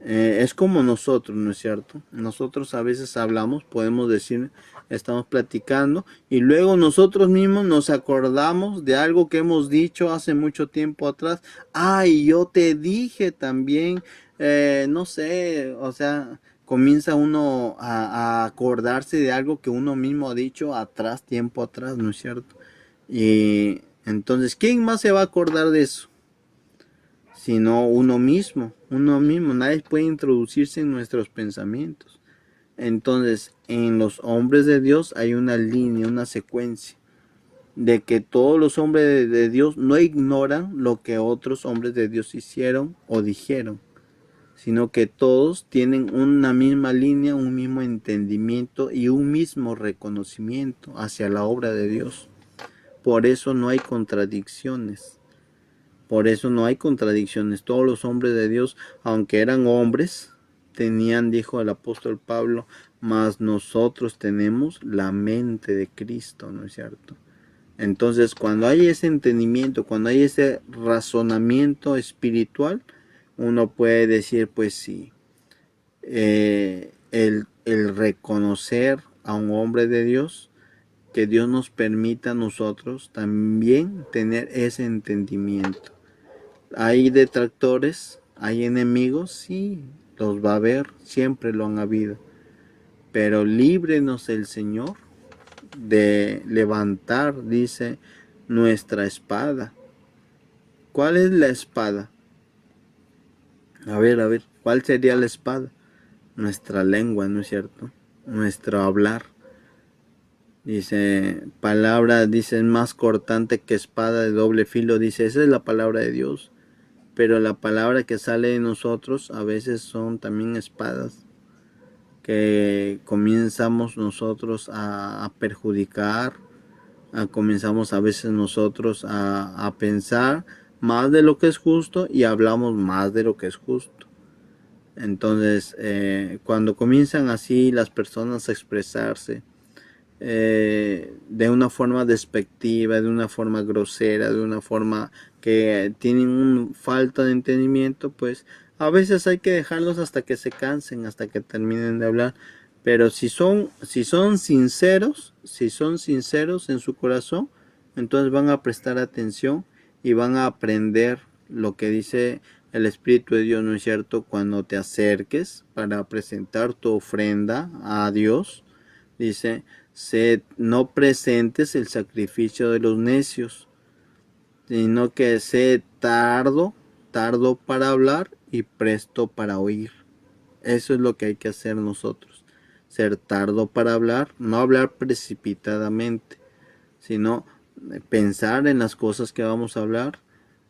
Es como nosotros, ¿no es cierto? Nosotros a veces hablamos, podemos decir, estamos platicando y luego nosotros mismos nos acordamos de algo que hemos dicho hace mucho tiempo atrás. Ay, yo te dije también, no sé, o sea, comienza uno a acordarse de algo que uno mismo ha dicho atrás, tiempo atrás, ¿no es cierto? Y entonces, ¿quién más se va a acordar de eso? Sino uno mismo, nadie puede introducirse en nuestros pensamientos. Entonces, en los hombres de Dios hay una línea, una secuencia, de que todos los hombres de Dios no ignoran lo que otros hombres de Dios hicieron o dijeron, sino que todos tienen una misma línea, un mismo entendimiento y un mismo reconocimiento hacia la obra de Dios. Por eso no hay contradicciones. Por eso no hay contradicciones. Todos los hombres de Dios, aunque eran hombres, tenían, dijo el apóstol Pablo, mas nosotros tenemos la mente de Cristo, ¿no es cierto? Entonces, cuando hay ese entendimiento, cuando hay ese razonamiento espiritual, uno puede decir, pues sí, el reconocer a un hombre de Dios, que Dios nos permita a nosotros también tener ese entendimiento. Hay detractores, hay enemigos, sí, los va a haber, siempre lo han habido. Pero líbrenos el Señor de levantar, dice, nuestra espada. ¿Cuál es la espada? A ver, ¿Cuál sería la espada? Nuestra lengua, ¿no es cierto? Nuestro hablar. Dice, palabra, dice, es más cortante que espada de doble filo. Dice, esa es la palabra de Dios. Pero la palabra que sale de nosotros a veces son también espadas que comenzamos nosotros a perjudicar, comenzamos a veces nosotros a pensar más de lo que es justo y hablamos más de lo que es justo. Entonces, cuando comienzan así las personas a expresarse de una forma despectiva, de una forma grosera, de una forma que tienen una falta de entendimiento, pues a veces hay que dejarlos hasta que se cansen, hasta que terminen de hablar. Pero si son sinceros, si son sinceros en su corazón, entonces van a prestar atención y van a aprender lo que dice el Espíritu de Dios, ¿no es cierto? Cuando te acerques para presentar tu ofrenda a Dios, dice, no presentes el sacrificio de los necios, sino que sé tardo para hablar y presto para oír. Eso es lo que hay que hacer nosotros. Ser tardo para hablar, no hablar precipitadamente, sino pensar en las cosas que vamos a hablar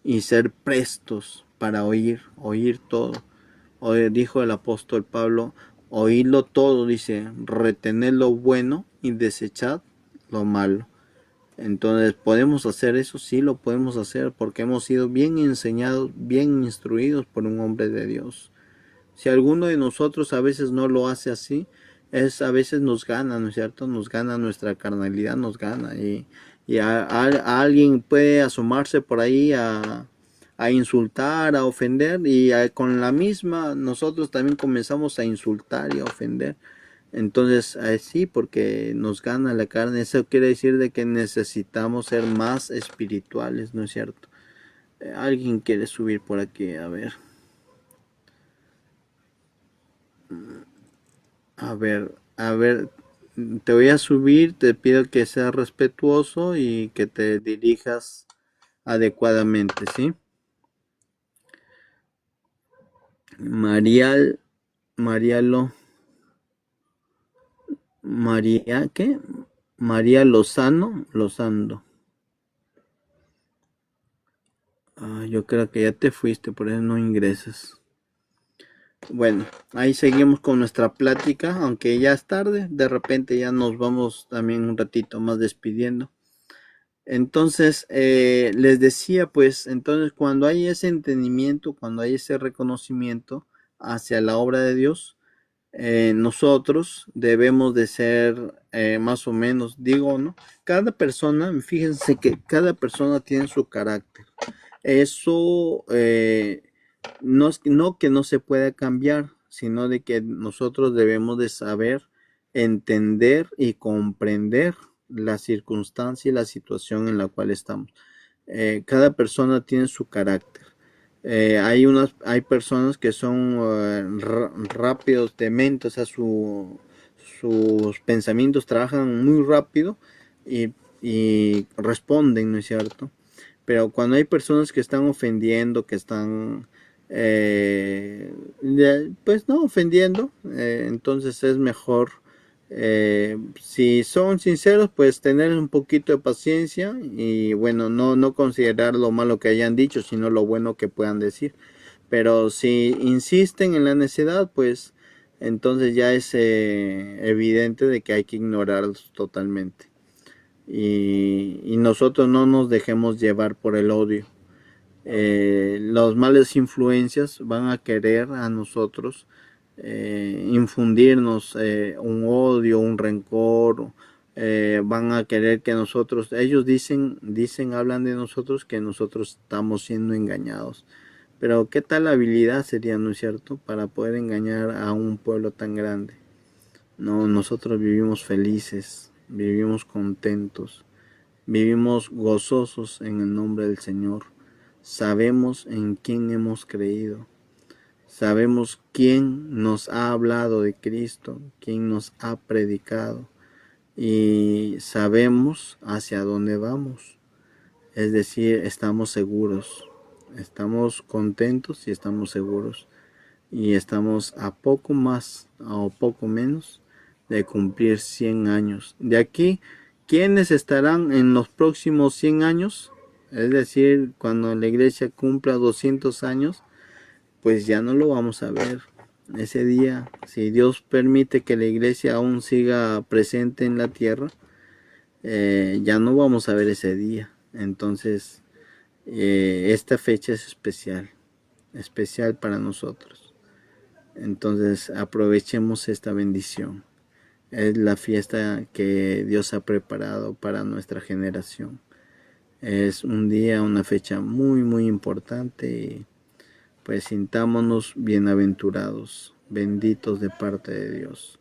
y ser prestos para oír todo. Hoy dijo el apóstol Pablo, oídlo todo, dice, retened lo bueno y desechad lo malo. Entonces, ¿podemos hacer eso? Sí, lo podemos hacer porque hemos sido bien enseñados, bien instruidos por un hombre de Dios. Si alguno de nosotros a veces no lo hace así, a veces nos gana, ¿no es cierto? Nos gana nuestra carnalidad, nos gana. Y alguien puede asomarse por ahí a insultar, a ofender, y con la misma nosotros también comenzamos a insultar y a ofender. Entonces, sí, porque nos gana la carne. Eso quiere decir de que necesitamos ser más espirituales, ¿no es cierto? Alguien quiere subir por aquí, a ver. A ver, te voy a subir, te pido que seas respetuoso y que te dirijas adecuadamente, ¿sí? María, ¿qué? María Lozano. Yo creo que ya te fuiste, por eso no ingresas. Bueno, ahí seguimos con nuestra plática, aunque ya es tarde, de repente ya nos vamos también un ratito más despidiendo. Entonces, les decía, pues, entonces cuando hay ese entendimiento, cuando hay ese reconocimiento hacia la obra de Dios, nosotros debemos de ser más o menos, digo, ¿no? Cada persona, fíjense que cada persona tiene su carácter. Eso no es no que no se pueda cambiar, sino de que nosotros debemos de saber entender y comprender la circunstancia y la situación en la cual estamos. Cada persona tiene su carácter. Hay personas que son rápidos de mente, o sea, sus pensamientos trabajan muy rápido y responden, ¿no es cierto? Pero cuando hay personas que están ofendiendo, que están, pues no ofendiendo, entonces es mejor, si son sinceros, pues tener un poquito de paciencia y bueno, no considerar lo malo que hayan dicho, sino lo bueno que puedan decir. Pero si insisten en la necedad, pues entonces ya es evidente de que hay que ignorarlos totalmente. Y nosotros no nos dejemos llevar por el odio. Las malas influencias van a querer a nosotros infundirnos un odio, un rencor, van a querer que nosotros, ellos hablan de nosotros que nosotros estamos siendo engañados. Pero qué tal habilidad sería, ¿no es cierto?, para poder engañar a un pueblo tan grande. No, nosotros vivimos felices, vivimos contentos, vivimos gozosos en el nombre del Señor. Sabemos en quién hemos creído. Sabemos quién nos ha hablado de Cristo, quién nos ha predicado. Y sabemos hacia dónde vamos. Es decir, estamos seguros. Estamos contentos y estamos seguros. y estamos a poco más o poco menos de cumplir 100 años. De aquí, ¿quiénes estarán en los próximos 100 años? Es decir, cuando la iglesia cumpla 200 años, pues ya no lo vamos a ver ese día. Si Dios permite que la iglesia aún siga presente en la tierra, ya no vamos a ver ese día. Entonces, esta fecha es especial para nosotros. Entonces, aprovechemos esta bendición. Es la fiesta que Dios ha preparado para nuestra generación. Es un día, una fecha muy importante, y pues sintámonos bienaventurados, benditos de parte de Dios.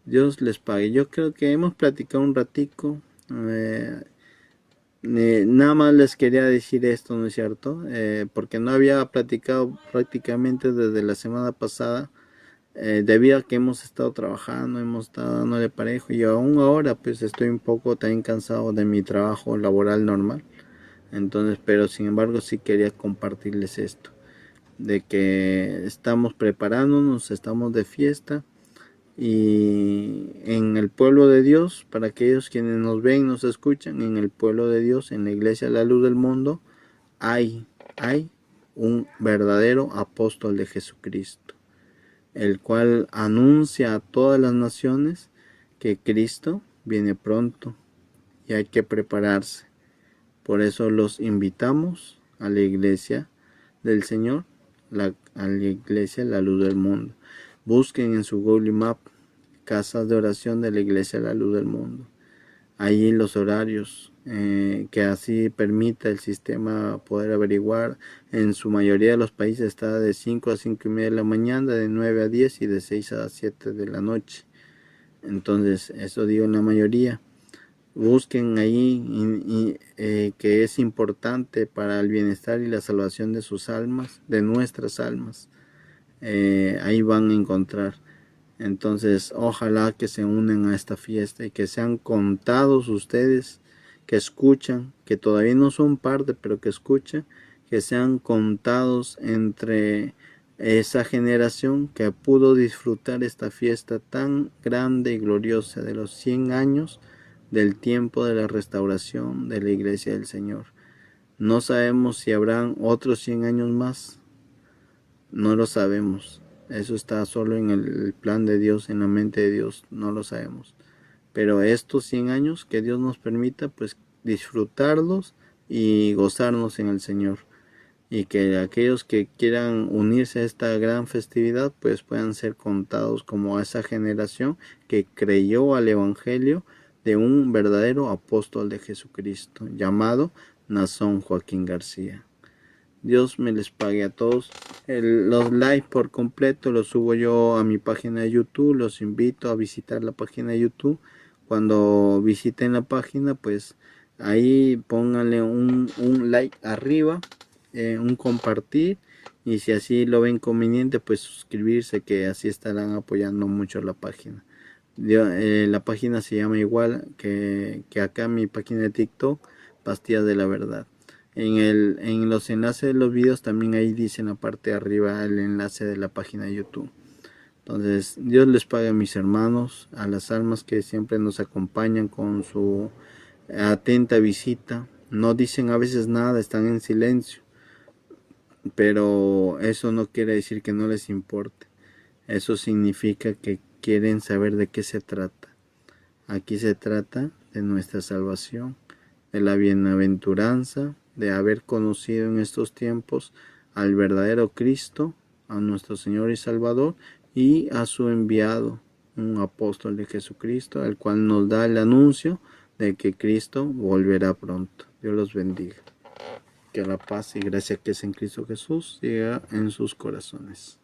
Dios les pague. Yo creo que hemos platicado un ratico. Nada más les quería decir esto, ¿no es cierto? Porque no había platicado prácticamente desde la semana pasada. Debido a que hemos estado trabajando, hemos estado dándole parejo, y aún ahora pues estoy un poco también cansado de mi trabajo laboral normal. Entonces, pero sin embargo sí quería compartirles esto, de que estamos preparándonos, estamos de fiesta, y en el pueblo de Dios, para aquellos quienes nos ven, nos escuchan, en el pueblo de Dios, en la iglesia La Luz del Mundo, hay un verdadero apóstol de Jesucristo, el cual anuncia a todas las naciones que Cristo viene pronto y hay que prepararse. Por eso los invitamos a la iglesia del Señor, a la iglesia La Luz del Mundo. Busquen en su Google Map casas de oración de la iglesia La Luz del Mundo. Allí los horarios, que así permita el sistema poder averiguar. En su mayoría de los países está de 5 a 5 y media de la mañana, de 9 a 10 y de 6 a 7 de la noche. Entonces, eso digo en la mayoría. Busquen ahí, que es importante para el bienestar y la salvación de sus almas, de nuestras almas. Ahí van a encontrar. Entonces, ojalá que se unen a esta fiesta y que sean contados ustedes que escuchan, que todavía no son parte, pero que escuchan, que sean contados entre esa generación que pudo disfrutar esta fiesta tan grande y gloriosa de los 100 años del tiempo de la restauración de la iglesia del Señor. No sabemos si habrán otros 100 años más, no lo sabemos. Eso está solo en el plan de Dios, en la mente de Dios, no lo sabemos. Pero estos 100 años que Dios nos permita, pues disfrutarlos y gozarnos en el Señor. Y que aquellos que quieran unirse a esta gran festividad, pues puedan ser contados como a esa generación que creyó al Evangelio de un verdadero apóstol de Jesucristo, llamado Nazón Joaquín García. Dios me les pague a todos. Los live por completo los subo yo a mi página de YouTube. Los invito a visitar la página de YouTube. Cuando visiten la página, pues ahí pónganle un like arriba, un compartir, y si así lo ven conveniente, pues suscribirse, que así estarán apoyando mucho la página. La página se llama igual que acá mi página de TikTok, Pastillas de la Verdad. En los enlaces de los videos también ahí dice en la parte de arriba el enlace de la página de YouTube. Entonces, Dios les pague a mis hermanos, a las almas que siempre nos acompañan con su atenta visita. No dicen a veces nada, están en silencio, pero eso no quiere decir que no les importe. Eso significa que quieren saber de qué se trata. Aquí se trata de nuestra salvación, de la bienaventuranza, de haber conocido en estos tiempos al verdadero Cristo, a nuestro Señor y Salvador, y a su enviado, un apóstol de Jesucristo, el cual nos da el anuncio de que Cristo volverá pronto. Dios los bendiga. Que la paz y gracia que es en Cristo Jesús siga en sus corazones.